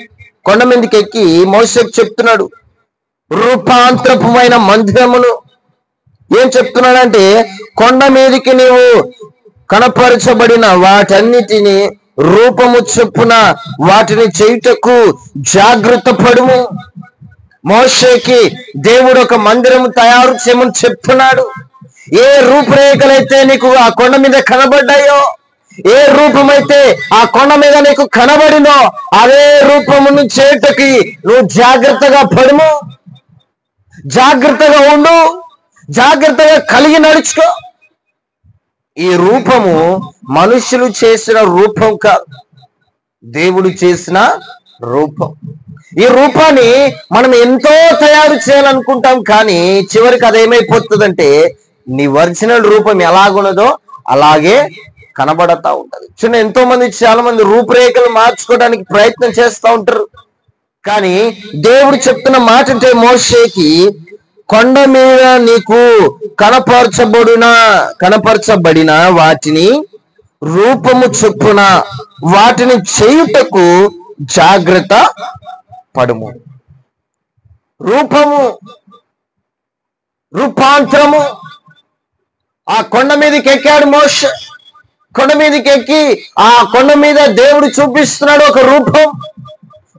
కొండ మీదకి ఎక్కి మోషేకి చెప్తున్నాడు, రూపాంతరమైన మందిరమును ఏం చెప్తున్నాడంటే, కొండ మీదకి నీవు కనపరచబడిన వాటన్నిటిని రూపము చొప్పున వాటిని చేయుటకు జాగ్రత్త పడుము. మోషేకి దేవుడు ఒక మందిరం తయారు చేయమని చెప్తున్నాడు. ఏ రూపురేఖలైతే నీకు ఆ కొండ మీద కనబడ్డాయో, ఏ రూపమైతే ఆ కొండ మీద నీకు కనబడినో, అదే రూపమును చేయుటకి నువ్వు జాగ్రత్తగా పడుము, జాగ్రత్తగా ఉండు, జాగ్రత్తగా కలిగి నడుచుకో. ఈ రూపము మనుషులు చేసిన రూపం కాదు, దేవుడు చేసిన రూపం. ఈ రూపాన్ని మనం ఎంతో తయారు చేయాలనుకుంటాం, కానీ చివరికి అదేమైపోతుందంటే, నీ ఒరిజినల్ రూపం ఎలాగున్నదో అలాగే కనబడతా ఉంటది. చిన్న ఎంతో మంది, చాలా మంది రూపురేఖలు మార్చుకోవడానికి ప్రయత్నం చేస్తూ ఉంటారు. కానీ దేవుడు చెప్తున్న మాట అంటే, మోషేకి కొండ మీద నీకు కనపరచబడిన వాటిని రూపము చొప్పున వాటిని చేయుటకు జాగ్రత్త పడుము. రూపాంతరము. ఆ కొండ మీదకి ఎక్కాడు మోషే. కొండ మీదకి ఎక్కి ఆ కొండ మీద దేవుడు చూపిస్తున్నాడు ఒక రూపం,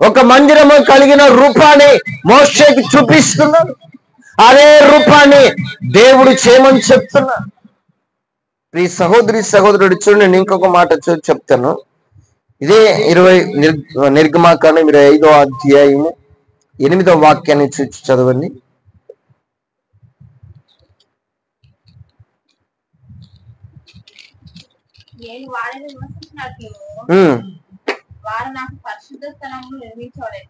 ఒక మందిరము కలిగిన రూపాన్ని మోషేకి చూపిస్తున్నాడు. అదే రూపాన్ని దేవుడు చేయమని చెప్తున్నాడు. ఈ సహోదరి సహోదరుడు, చూడండి, నేను ఇంకొక మాట చెప్తాను. ఇదే 20 నిర్గమకాండం 25వ అధ్యాయము 8వ వాక్యాన్ని చదవండి. నేను వారిని విమర్శించినట్లు వారు నాకు పరిశుద్ధ స్థలమును నిర్మించలేదు.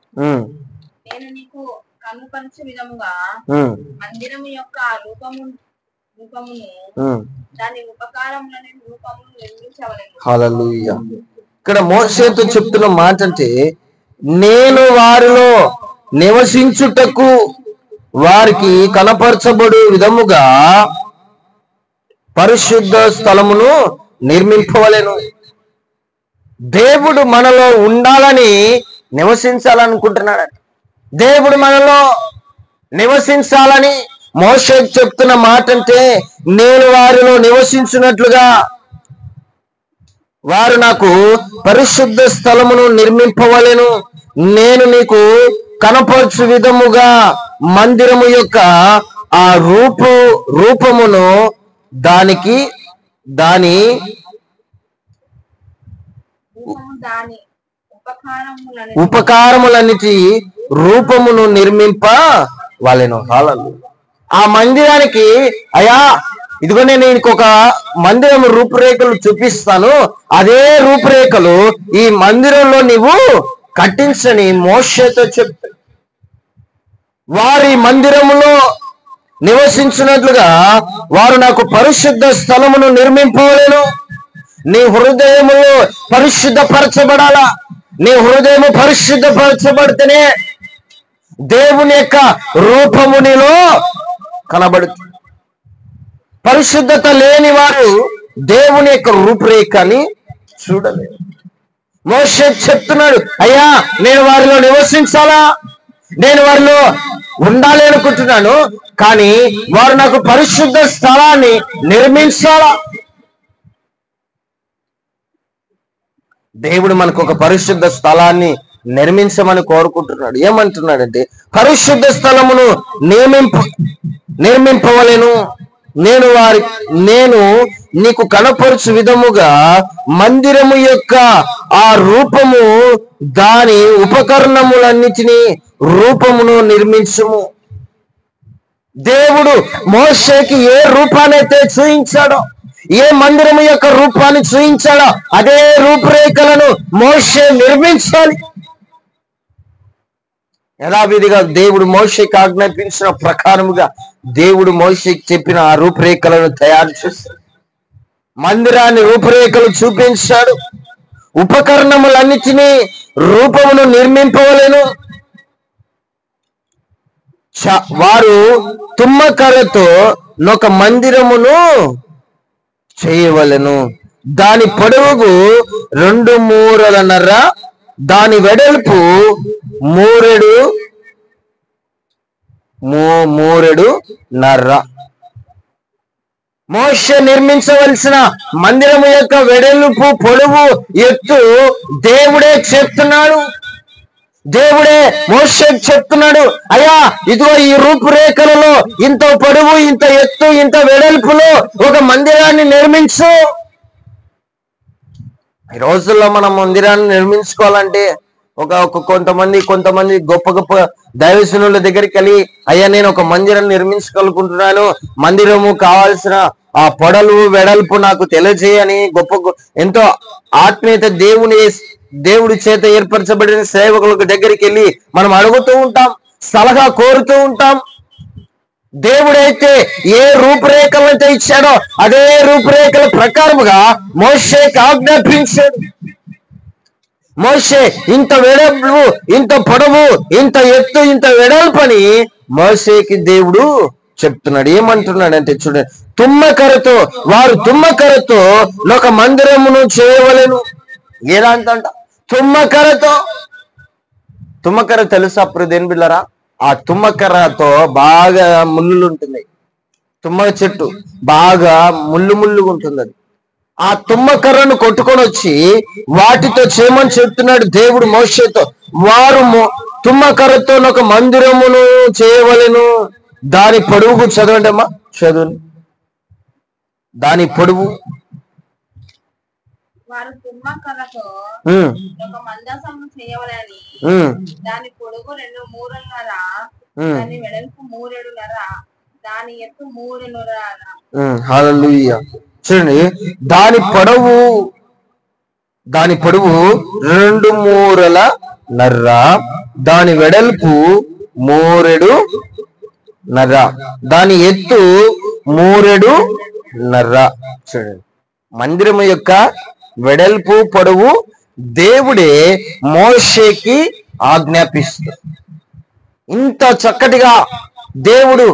నేను నీకు కనుపరచు విధముగా మందిరము యొక్క రూపమును దాని ఉపకారములను రూపమును నిర్మించవలెను. హల్లెలూయా. ఇక్కడ మోషేతో చెప్తున్న మాట అంటే, నేను వారిలో నివసించుటకు వారికి కనపరచబడు విధముగా పరిశుద్ధ స్థలమును నిర్మింపవలెను. దేవుడు మనలో ఉండాలని నివసించాలనుకుంటున్నాడు. దేవుడు మనలో నివసించాలని మోషేకు చెప్తున్న మాట అంటే, నేను వారిలో నివసించినట్లుగా వారు నాకు పరిశుద్ధ స్థలమును నిర్మింపవలెను. నేను నీకు కనపరచు విధముగా మందిరము యొక్క ఆ రూపమును దాని ఉపకారములన్నిటి రూపమును నిర్మింప వాళ్ళను హాలలు. ఆ మందిరానికి అయా ఇదిగో నేను ఇంకొక మందిరం రూపురేఖలు చూపిస్తాను, అదే రూపురేఖలు ఈ మందిరంలో నీవు కట్టించని మోషేతో చెప్పు. వారి మందిరములో నివసించినట్లుగా వారు నాకు పరిశుద్ధ స్థలమును నిర్మింపవలెను. నీ హృదయములో పరిశుద్ధపరచబడాలా. నీ హృదయము పరిశుద్ధపరచబడితేనే దేవుని యొక్క రూపము నీలో కనబడుతుంది. పరిశుద్ధత లేని వారు దేవుని యొక్క రూపురేఖని చూడలేరు. మోషే చెప్తున్నాడు, అయ్యా నేను వారిలో నివసించాలా, నేను వారిలో ఉండాలి అనుకుంటున్నాను, కానీ వారు నాకు పరిశుద్ధ స్థలాన్ని నిర్మించాలా. దేవుడు మనకు ఒక పరిశుద్ధ స్థలాన్ని నిర్మించమని కోరుకుంటున్నాడు. ఏమంటున్నాడంటే పరిశుద్ధ స్థలమును నిర్మింపవలెను. నేను నీకు కనపరచు విధముగా మందిరము యొక్క ఆ రూపము దాని ఉపకరణములన్నిటినీ రూపమును నిర్మించుము. దేవుడు మోషేకి ఏ రూపానైతే చూయించాడో, ఏ మందిరము యొక్క రూపాన్ని చూయించాడో అదే రూపురేఖలను మోషే నిర్మించాలి. యథావిధిగా దేవుడు మోషేకి ఆజ్ఞాపించిన ప్రకారముగా దేవుడు మోషేకి చెప్పిన ఆ రూపురేఖలను తయారు చేశాడు. మందిరాన్ని రూపురేఖలు చూపించాడు. ఉపకరణములన్నిటినీ రూపమును నిర్మింపవలెను. వారు తుమ్మకర్రతో ఒక మందిరమును చేయవలెను. దాని పొడవుకు 2 మూరలన్నర, దాని వెడల్పు మూరెడున్నర. మోషే నిర్మించవలసిన మందిరము యొక్క వెడల్పు, పొడవు, ఎత్తు దేవుడే చెప్తున్నాడు. దేవుడే మోషేకి చెప్తున్నాడు, అయ్యా ఇదిగో ఈ రూపురేఖలలో ఇంత పొడవు, ఇంత ఎత్తు, ఇంత వెడల్పులో ఒక మందిరాన్ని నిర్మించు. ఈ రోజుల్లో మనం మందిరాన్ని నిర్మించుకోవాలంటే కొంతమంది గొప్ప గొప్ప దైవజనుల దగ్గరికి వెళ్ళి, అయ్యా నేను ఒక మందిరాన్ని నిర్మించుకోవాలనుకుంటున్నాను, మందిరము కావాల్సిన ఆ పొడలు వెడల్పు నాకు తెలియజేయని ఎంతో ఆత్మీయత దేవుడి చేత ఏర్పరచబడిన సేవకుల దగ్గరికి వెళ్ళి మనం అడుగుతూ ఉంటాం, సలహా కోరుతూ ఉంటాం. దేవుడైతే ఏ రూపురేఖలైతే ఇచ్చాడో అదే రూపురేఖల ప్రకారముగా మోషేకి ఆజ్ఞాపించాడు. మోషే ఇంత వెడల్పు, ఇంత పొడవు, ఇంత ఎత్తు, ఇంత వెడల్పని మోషేకి దేవుడు చెప్తున్నాడు. ఏమంటున్నాడంటే చూడండి, వారు తుమ్మకర్రతో ఒక మందిరమును చేయవలెను. ఏదంట తుమ్మకర్ర తెలుసా అప్పుడు దేని బిళ్ళరా? ఆ తుమ్మకర్రతో బాగా ముళ్ళులు ఉంటున్నాయి. తుమ్మ చెట్టు బాగా ముళ్ళుగా ఉంటుంది. అది ఆ తుమ్మకర్రను కొట్టుకొని వచ్చి వాటితో చేయమని చెప్తున్నాడు దేవుడు మోషేతో. వారు తుమ్మకర్రతో ఒక మందిరమును చేయవలెను. దాని పొడవుకు చదవండి అమ్మా, చదువు. దాని పొడవు వారు తుమ్మకర్రతో ఒక మందసమును చేయవలని, దాని పొడుగు 2 మూరలున్నర, దాని వెడల్పు 3.5, దాని ఎత్తు 3.5. హల్లెలూయా. చూడండి, దాని పొడవు 2 మూరలన్నర, దాని వెడల్పు 3.5, దాని ఎత్తు 3.5. చూడండి, మందిరము యొక్క వెడల్పు పొడవు దేవుడే మోషేకి ఆజ్ఞాపిస్తాడు. ఇంత చక్కటిగా దేవుడు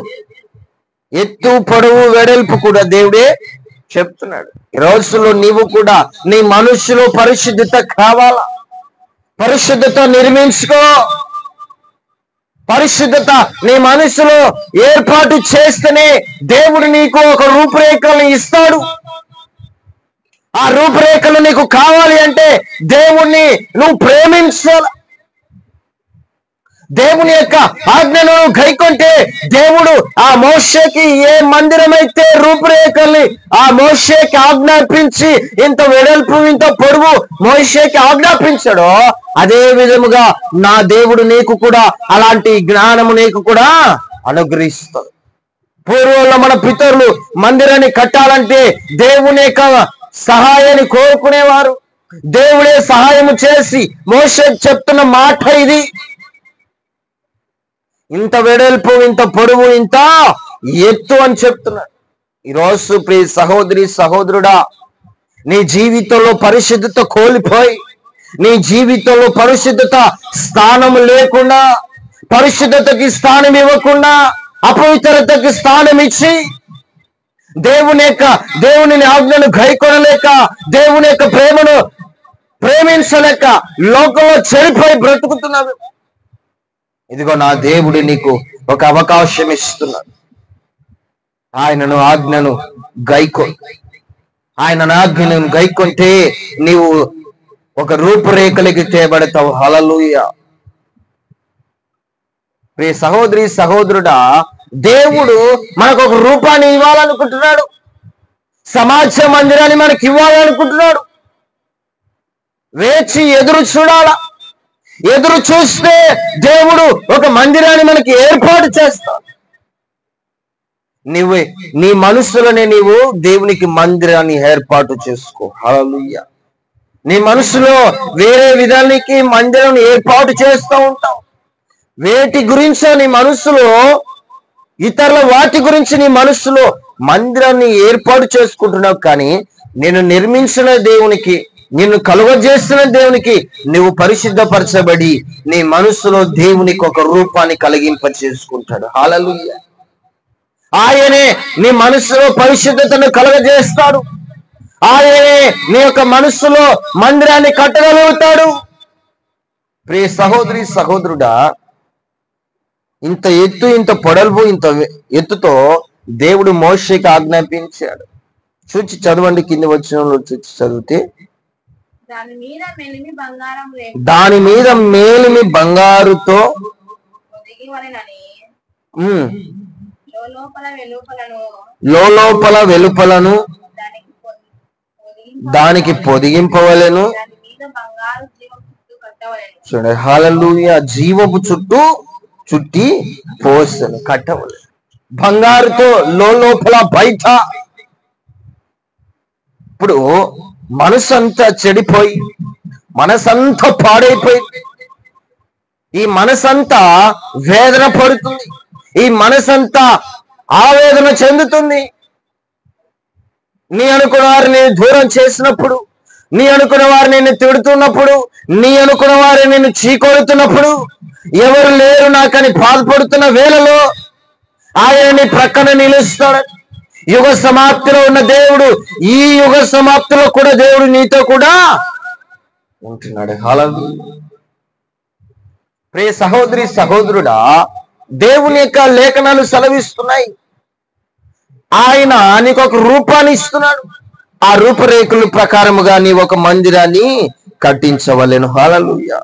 ఎత్తు, పొడవు, వెడల్పు కూడా దేవుడే చెప్తున్నాడు. ఈ రోజుల్లో నీవు కూడా నీ మనస్సులో పరిశుద్ధత కావాలా? పరిశుద్ధత నిర్మించుకో. పరిశుద్ధత నీ మనస్సులో ఏర్పాటు చేస్తేనే దేవుడు నీకు ఒక రూపురేఖలను ఇస్తాడు. ఆ రూపురేఖలు నీకు కావాలి అంటే దేవుణ్ణి నువ్వు ప్రేమించాలి. దేవుని యొక్క ఆజ్ఞను గైకొంటే దేవుడు ఆ మోషేకి ఏ మందిరం అయితే రూపురేఖల్ని ఆ మోషేకి ఆజ్ఞాపించి ఇంత వెడల్పు ఇంత పొడవు మోషేకి ఆజ్ఞాపించాడో అదే విధముగా నా దేవుడు నీకు కూడా అలాంటి జ్ఞానము నీకు కూడా అనుగ్రహిస్తాడు. పూర్వంలో మన పితరులు మందిరాన్ని కట్టాలంటే దేవుని యొక్క సహాయాన్ని కోరుకునేవారు. దేవుడే సహాయము చేసి మోషేకి చెప్తున్న మాట ఇది. ఇంత వెడల్పు ఇంత పొడవు ఇంత ఎత్తు అని చెప్తున్నాడు. ఈరోజు ప్రియ సహోదరి సహోదరుడా, నీ జీవితంలో పరిశుద్ధత కోల్పోయి నీ జీవితంలో పరిశుద్ధత స్థానం లేకుండా పరిశుద్ధతకి స్థానం ఇవ్వకుండా అపవిత్రతకి స్థానం ఇచ్చి దేవుని ఆజ్ఞను గైకొనలేక దేవుని యొక్క ప్రేమను ప్రేమించలేక లోకంలో చెడిపోయి బ్రతుకుతున్నావు. ఇదిగో నా దేవుడు నీకు ఒక అవకాశం ఇస్తున్నాడు. ఆయనను ఆజ్ఞను గైకొ ఆయన ఆజ్ఞను గైకొంటే నీవు ఒక రూపురేఖలకి తేబడతావు. హల్లెలూయా. ప్రియ సహోదరి సహోదరుడా, దేవుడు మనకు ఒక రూపాన్ని ఇవ్వాలనుకుంటున్నాడు. సమాజ మందిరాన్ని మనకి ఇవ్వాలనుకుంటున్నాడు. వేచి ఎదురు చూడాలా. ఎదురు చూస్తే దేవుడు ఒక మందిరాన్ని మనకి ఏర్పాటు చేస్తాడు. నీ మనసులోనే నీవు దేవునికి మందిరాన్ని ఏర్పాటు చేసుకో. హల్లెలూయా. నీ మనసులో వేరే విధానికి మందిరం ఏర్పాటు చేస్తూ ఉంటావు. వేటి గురించో నీ మనసులో ఇతరుల వాటి గురించి నీ మనసులో మందిరాన్ని ఏర్పాటు చేసుకుంటున్నావు. కానీ నేను నిర్మించిన దేవునికి నిన్ను కలుగజేస్తున్న దేవునికి నువ్వు పరిశుద్ధపరచబడి నీ మనసులో దేవునికి ఒక రూపాన్ని కలిగింప చేసుకుంటాడు. హల్లెలూయా. ఆయనే నీ మనసులో పరిశుద్ధతను కలుగజేస్తాడు. ఆయనే నీ యొక్క మనసులో మందిరాన్ని కట్టగలుగుతాడు. ప్రియ సహోదరి సహోదరుడా, ఇంత ఎత్తు ఇంత పొడల్పు ఇంత ఎత్తుతో దేవుడు మోషేకి ఆజ్ఞాపించాడు. చూచి చదవండి, కింది వచనంలో చూచి చదివితే, దాని మీద మేలిమి బంగారుతో లోపల వెలుపలను దానికి పొదిగింపవలెను. చూడండి, హల్లెలూయా. జీవపు చుట్టూ చుట్టి పోసను కట్టవలెను. బంగారుతో లోపల బయట. ఇప్పుడు మనసంతా చెడిపోయి మనసంతా పాడైపోయి ఈ మనసంతా వేదన పడుతుంది. ఈ మనసంతా ఆవేదన చెందుతుంది. నీ అనుకున్న వారిని దూరం చేసినప్పుడు, నీ అనుకున్న వారిని నిన్ను తిడుతున్నప్పుడు, నీ అనుకున్న వారిని నిన్ను చీకొడుతున్నప్పుడు, ఎవరు లేరు నాకని బాధపడుతున్న వేళలో ఆయన నీ ప్రక్కన నిలుస్తాడు. యుగ సమాప్తిలో ఉన్న దేవుడు ఈ యుగ సమాప్తిలో కూడా దేవుడు నీతో కూడా ఉంటున్నాడు. హల్లెలూయా. ప్రియ సహోదరి సహోదరుడా, దేవుని యొక్క లేఖనాలు సెలవిస్తున్నాయి. ఆయన నీకు ఒక రూపాన్ని ఇస్తున్నాడు. ఆ రూపురేఖల ప్రకారముగా నీ ఒక మందిరాన్ని కట్టించవలెను. హల్లెలూయా.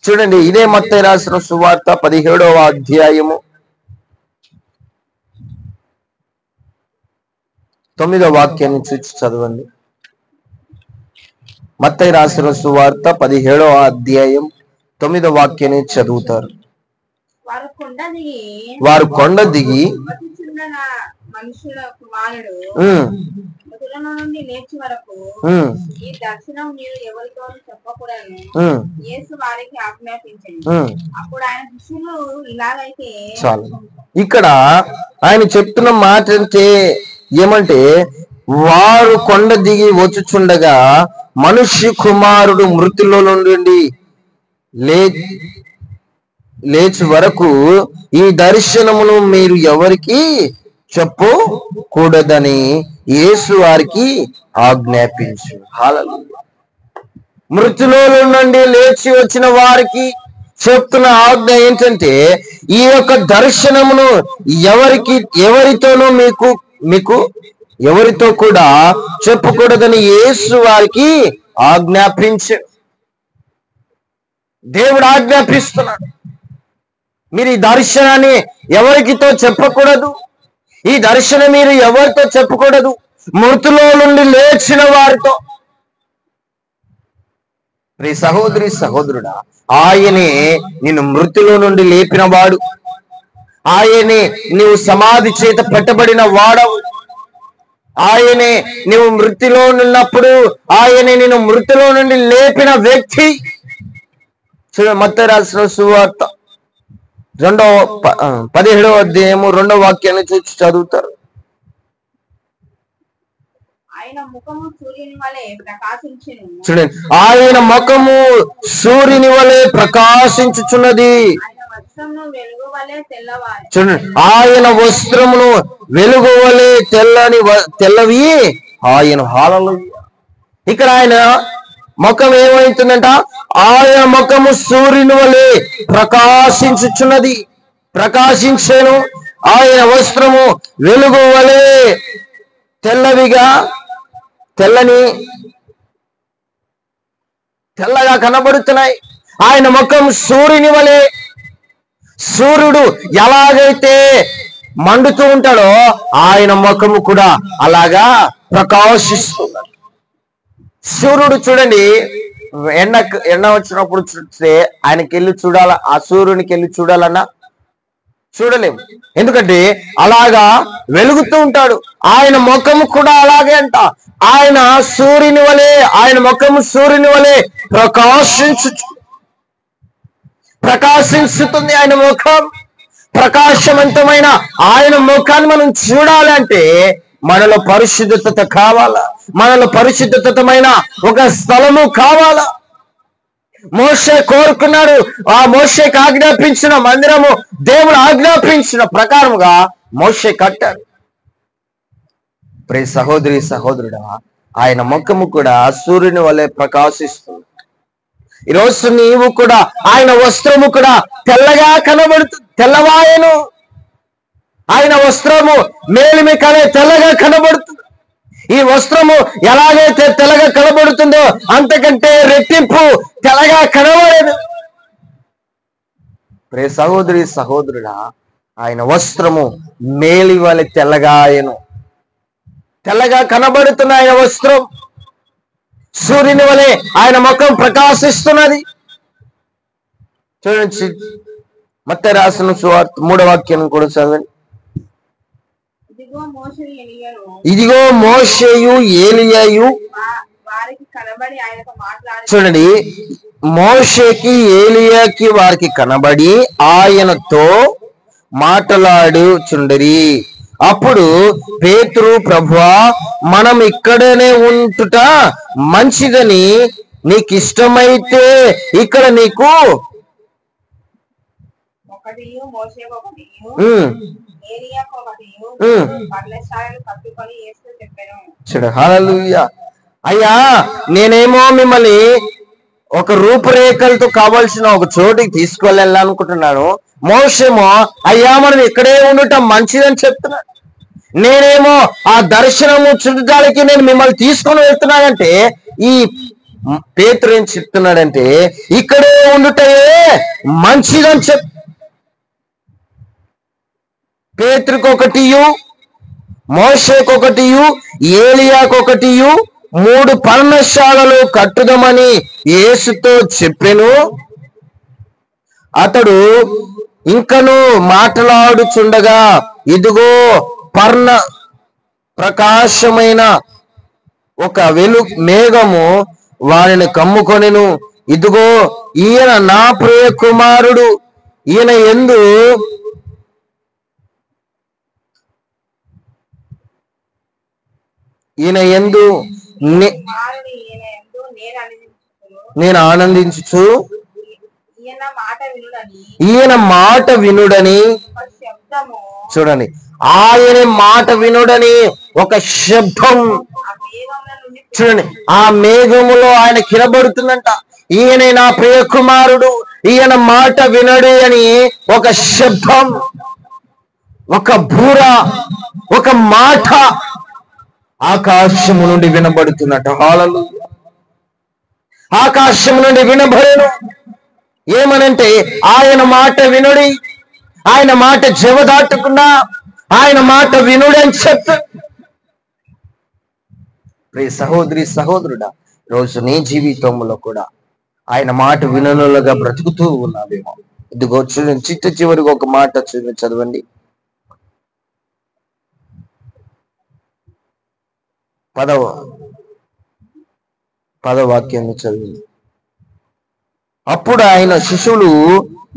చూడండి, ఇదే మత్తయి రాసిన సువార్త 17వ అధ్యాయము 9వ వాక్యాన్ని చూసి చదవండి. మత్తయి రాసిన సువార్త 17వ అధ్యాయం 9వ వాక్యాన్ని చదువుతారు. వారు కొండ దిగి మనుషుల కుమారుడు మృతుల నుండి లేచి వరకు ఈ దర్శనం మీరు ఎవరితో చెప్పకూడదు యేసు వారికి ఆజ్ఞాపించండి. అప్పుడు ఆయన శిష్యులు ఇలాగైతే చాలు. ఇక్కడ ఆయన చెప్తున్న మాట ఏమంటే వారు కొండ దిగి వచ్చుచుండగా మనుష్య కుమారుడు మృతుల్లో నుండి లేచి వరకు ఈ దర్శనమును మీరు ఎవరికి చెప్పకూడదని యేసు వారికి ఆజ్ఞాపించు. హల్లెలూయా. మృతులో నుండి లేచి వచ్చిన వారికి చెప్తున్న ఆజ్ఞ ఏంటంటే ఈ యొక్క దర్శనమును ఎవరితోనూ మీకు ఎవరితో కూడా చెప్పకూడదని యేసు వారికి ఆజ్ఞాపించు. దేవుడు ఆజ్ఞాపిస్తున్నాడు. మీరు ఈ దర్శనాన్ని ఎవరికితో చెప్పకూడదు. ఈ దర్శనం మీరు ఎవరితో చెప్పకూడదు. మృతులో నుండి లేచిన వారితో. ప్రియ సహోదరి సహోదరుడా, ఆయనే నిన్ను మృతులో నుండి లేపిన వాడు. ఆయనే నీవు సమాధి చేత పెట్టబడిన వాడవు. ఆయనే నీవు మృతిలో ఉన్నప్పుడు ఆయనే నిన్ను మృతిలో నుండి లేపిన వ్యక్తి. చూడ మత్తయి రాసిన సువార్త 17వ అధ్యాయము 2వ వాక్యాన్ని చూసి చదువుతారు. చూడండి, ఆయన ముఖము సూర్యుని వలె ప్రకాశించుచున్నది. చూడండి, ఆయన వస్త్రమును వెలుగు వలె తెల్లవి ఆయన. హల్లెలూయా. ఇక్కడ ఆయన ముఖం ఏమవుతుందంట? ఆయన ముఖము సూర్యుని వలె ప్రకాశించుచున్నది, ప్రకాశించేను. ఆయన వస్త్రము వెలుగు వలె తెల్లగా కనబడుతున్నాయి. ఆయన ముఖం సూర్యుని వలె. సూర్యుడు ఎలాగైతే మండుతూ ఉంటాడో ఆయన ముఖము కూడా అలాగా ప్రకాశిస్తున్నాడు. సూర్యుడు చూడండి, ఎండ వచ్చినప్పుడు చూస్తే ఆయనకి వెళ్ళి చూడాల, ఆ సూర్యునికి వెళ్ళి చూడాలన్నా చూడలేము. ఎందుకంటే అలాగా వెలుగుతూ ఉంటాడు. ఆయన ముఖము కూడా అలాగే అంట. ఆయన సూర్యుని వలె, ఆయన ముఖము సూర్యుని వలె ప్రకాశించుతుంది. ఆయన ముఖం ప్రకాశవంతమైన ఆయన ముఖాన్ని మనం చూడాలంటే మనలో పరిశుద్ధత కావాలా, మనలో పరిశుద్ధతమైన ఒక స్థలము కావాలా. మోషే కోరుకున్నాడు. ఆ మోషేకి ఆజ్ఞాపించిన మందిరము దేవుడు ఆజ్ఞాపించిన ప్రకారముగా మోషే కట్టాడు. ప్రియ సహోదరి సహోదరుడా, ఆయన ముఖము కూడా సూర్యుని వలె ప్రకాశిస్తుంది. ఈరోజు నీవు కూడా ఆయన వస్త్రము కూడా తెల్లగా కనబడుతుంది, తెల్లవాయను. ఆయన వస్త్రము మేలిమి కలే తెల్లగా కనబడుతుంది. ఈ వస్త్రము ఎలాగైతే తెల్లగా కనబడుతుందో అంతకంటే రెట్టింపు తెల్లగా కనబడదు. ప్రియ సహోదరి సహోదరుడా, ఆయన వస్త్రము మేలి వలె తెల్లగాయను, తెల్లగా కనబడుతున్న ఆయన వస్త్రం. సూర్యుని వలె ఆయన ముఖం ప్రకాశిస్తున్నది. చూడండి, మత్తయి రాసిన సువార్త 3వ వాక్యం కూడా చదవండి. ఇదిగో మోషేయు ఏలియాయు. చూడండి, మోషేకి ఏలియాకి వారికి కనబడి ఆయనతో మాట్లాడుచుండిరి. అప్పుడు పేతురు, ప్రభువా, మనం ఇక్కడనే ఉంటుట మంచిదని నీకు ఇష్టమైతే ఇక్కడ నీకు హల్లెలూయా. అయ్యా, నేనేమో మిమ్మల్ని ఒక రూపురేఖలతో కావాల్సిన ఒక చోటికి తీసుకెళ్ళాలనుకుంటున్నాను. మోషేమో అయ్యా మనం ఇక్కడే ఉండటం మంచిదని చెప్తున్నాడు. నేనేమో ఆ దర్శనము చూడడానికి నేను మిమ్మల్ని తీసుకొని వెళ్తున్నానంటే ఈ పేతురు ఏం చెప్తున్నాడంటే ఇక్కడే ఉండుటే మంచిదని పేతురుకొకటియు, మోషేకొకటియు, ఏలియాకొకటియు 3 పర్ణశాలలు కట్టుదామని యేసుతో చెప్పెను. అతడు ఇంకను మాట్లాడుచుండగా ఇదిగో ప్రకాశమైన ఒక మేఘము వారిని కమ్ముకొనెను. ఇదిగో ఈయన నా ప్రియ కుమారుడు, ఈయన యందు నేను ఆనందించుచు ఈయన మాట వినుడని. చూడండి, ఆయన మాట వినుడని ఒక శబ్దం. చూడండి, ఆ మేఘములో ఆయన కినబడుతుందంట. ఈయన నా ప్రియ కుమారుడు, ఈయన మాట వినడు అని ఒక శబ్దం, ఒక బూర, ఒక మాట ఆకాశము నుండి వినబడుతున్నట్ట. హల్లెలూయా. ఆకాశము నుండి వినబడేను. ఏమనంటే ఆయన మాట వినుడి, ఆయన మాట జవదాటకుండా ఆయన మాట వినుడని చెప్తా. ప్రియ సహోదరి సహోదరుడా, రోజు నీ జీవితంలో కూడా ఆయన మాట వినులుగా బ్రతుకుతూ ఉన్నావేమో. ఇదిగో చూడండి, చిట్ట చివరికి ఒక మాట చదవండి. 10వ వాక్యాన్ని చదివింది. అప్పుడు ఆయన శిష్యులు,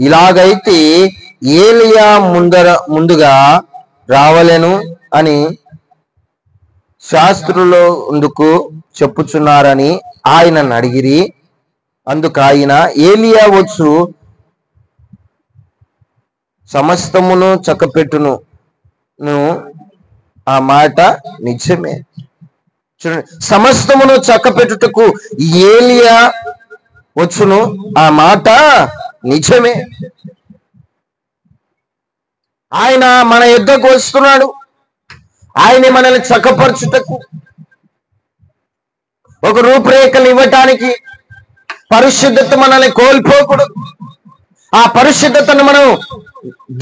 ఇలాగైతే ఏలియా ముందుగా రావలెను అని శాస్త్రులు ఎందుకు చెప్పుచున్నారని ఆయనను అడిగిరి. అందుకు ఆయన, ఏలియా వచ్చు సమస్తమును చక్కపెట్టును, ఆ మాట నిజమే. చూడండి, సమస్తమును చక్కపెట్టుటకు ఏలియా వచ్చును, ఆ మాట నిజమే. ఆయన మన యుద్ధకు వస్తున్నాడు. ఆయన మనల్ని చక్కపరచుటకు, ఒక రూపురేఖలు ఇవ్వటానికి. పరిశుద్ధత మనల్ని కోల్పోకూడదు. ఆ పరిశుద్ధతను మనం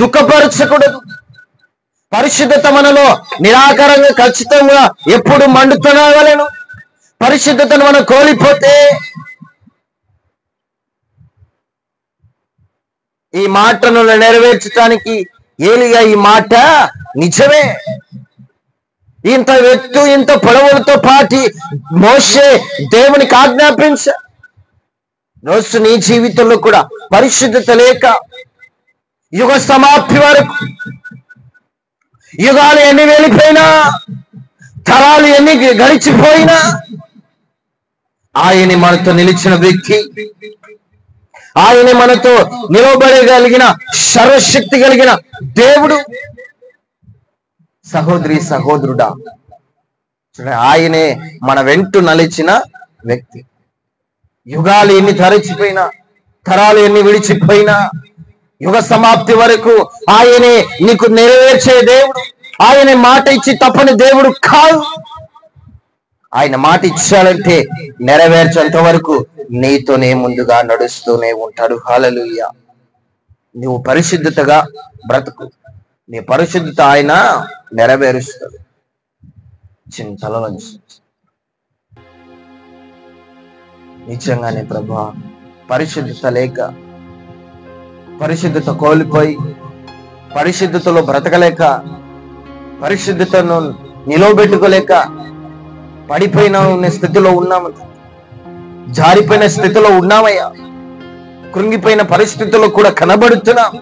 దుఃఖపరచకూడదు. పరిశుద్ధత మనలో నిరాకారంగా ఖచ్చితంగా ఎప్పుడు మండుతున్నాగలను. పరిశుద్ధతను మనం కోల్పోతే ఈ మాటను నెరవేర్చడానికి ఏలియా ఈ మాట నిజమే. ఇంత ఎత్తు ఇంత పొడవులతో పాటి మోషే దేవునికి ఆజ్ఞాపించ. రోజు నీ జీవితంలో కూడా పరిశుద్ధత లేక యుగ సమాప్తి వరకు, యుగాలు ఎన్ని వెళ్ళిపోయినా, తరాలు ఎన్ని గడిచిపోయినా, ఆయన మనతో నిలిచిన వ్యక్తి, ఆయన మనతో నిలబడగలిగిన సర్వశక్తి కలిగిన దేవుడు. సహోదరి సహోదరుడా, ఆయనే మన వెంట నలిచిన వ్యక్తి. యుగాలు ఎన్ని తరచిపోయినా, తరాలు ఎన్ని విడిచిపోయినా, యుగ సమాప్తి వరకు ఆయనే నీకు నెరవేర్చే దేవుడు. ఆయనే మాట ఇచ్చి తప్పని దేవుడు కాదు. ఆయన మాట ఇచ్చాడంటే నెరవేర్చేంత వరకు నీతోనే ముందుగా నడుస్తూనే ఉంటాడు. హల్లెలూయా. నువ్వు పరిశుద్ధతగా బ్రతుకు, నీ పరిశుద్ధత ఆయన నెరవేరుస్తాడు. చింతల నుంచి నిజంగానే ప్రభువా, పరిశుద్ధత లేక, పరిశుద్ధత కోల్పోయి, పరిశుద్ధతలో బ్రతకలేక, పరిశుద్ధతను నిలవబెట్టుకోలేక పడిపోయిన స్థితిలో ఉన్నాము, జారిపోయిన స్థితిలో ఉన్నామయ్యా. కృంగిపోయిన పరిస్థితుల్లో కూడా కనబడుతున్నాం.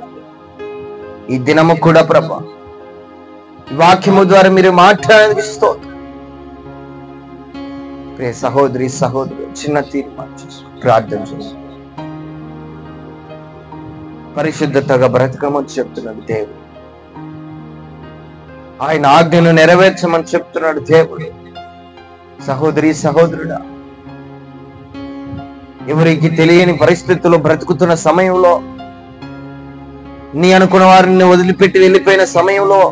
ఈ దినము కూడా ప్రభా, వాక్యము ద్వారా మీరు మాట్లాడిస్తూ ప్రియ సహోదరి సహోదరు, చిన్న తీర్మానం చేసు, ప్రార్థన చేసు. పరిశుద్ధతగా బ్రతకమని చెప్తున్నాడు దేవుడు. ఆయన ఆజ్ఞను నెరవేర్చమని చెప్తున్నాడు దేవుడు. సహోదరి సహోదరుడా, ఎవరికి తెలియని పరిస్థితుల్లో బ్రతుకుతున్న సమయంలో, నీ అనుకున్న వారిని వదిలిపెట్టి వెళ్ళిపోయిన సమయంలో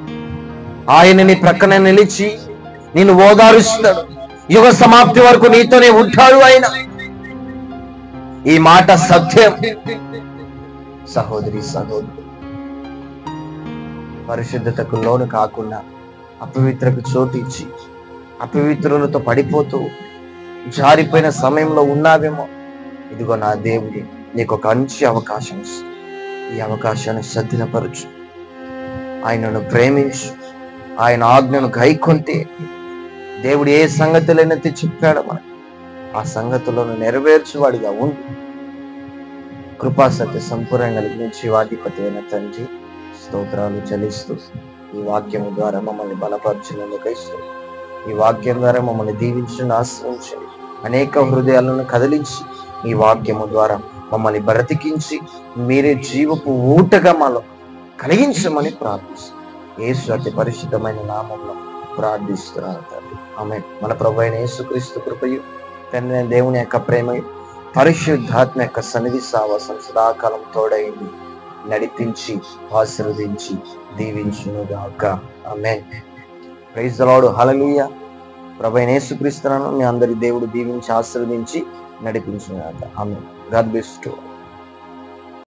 ఆయన నీ ప్రక్కన నిలిచి నిన్ను ఓదారుస్తాడు. యుగ సమాప్తి వరకు నీతోనే ఉంటాడు ఆయన. ఈ మాట సత్యం. సహోదరి సహోదరు, పరిశుద్ధతకు లోను కాకుండా అపవిత్రకు చోటు ఇచ్చి అపవిత్రులతో పడిపోతూ జారిపోయిన సమయంలో ఉన్నావేమో. ఇదిగో నా దేవుడు నీకు ఒక మంచి అవకాశం ఇస్తుంది. ఈ అవకాశాన్ని సద్వినియోగపరచు. ఆయనను ప్రేమించు. ఆయన ఆజ్ఞను గైకొంటే దేవుడు ఏ సంగతులైతే చెప్పాడో మనకు ఆ సంగతులను నెరవేర్చువాడిగా ఉండు. కృపాసత్య సంపూర్ణంగా కలిగించి వాధిపతి అయిన తండ్రి, స్తోత్రాలు చెల్లిస్తూ ఈ వాక్యము ద్వారా మమ్మల్ని బలపరచినందుకు ఇస్తూ, ఈ వాక్యం ద్వారా మమ్మల్ని దీవించండి, ఆశ్రయించండి. అనేక హృదయాలను కదిలించి ఈ వాక్యము ద్వారా మమ్మల్ని బ్రతికించి మీరే జీవపు ఊటగా మాలో కలిగించమని ప్రార్థిస్తాం. యేసు అతి పరిశుద్ధమైన నామంలో ప్రార్థిస్తున్నాను తండ్రి, ఆమేన్. మన ప్రభువైన యేసుక్రీస్తు కృపయు, తండ్రి దేవుని యొక్క ప్రేమయు, పరిశుద్ధాత్మ యొక్క సన్నిధి సావాసం సదాకాలం తోడైంది, నడిపించి ఆశీర్వదించి దీవించునుగాక. ఆమేన్. Praise the Lord. హల్లెలూయా. ప్రభువైన యేసుక్రీస్తును మీ అందరి దేవుడు దీవించి ఆశీర్వదించి నడిపించునుగాక. ఆమేన్. God bless you.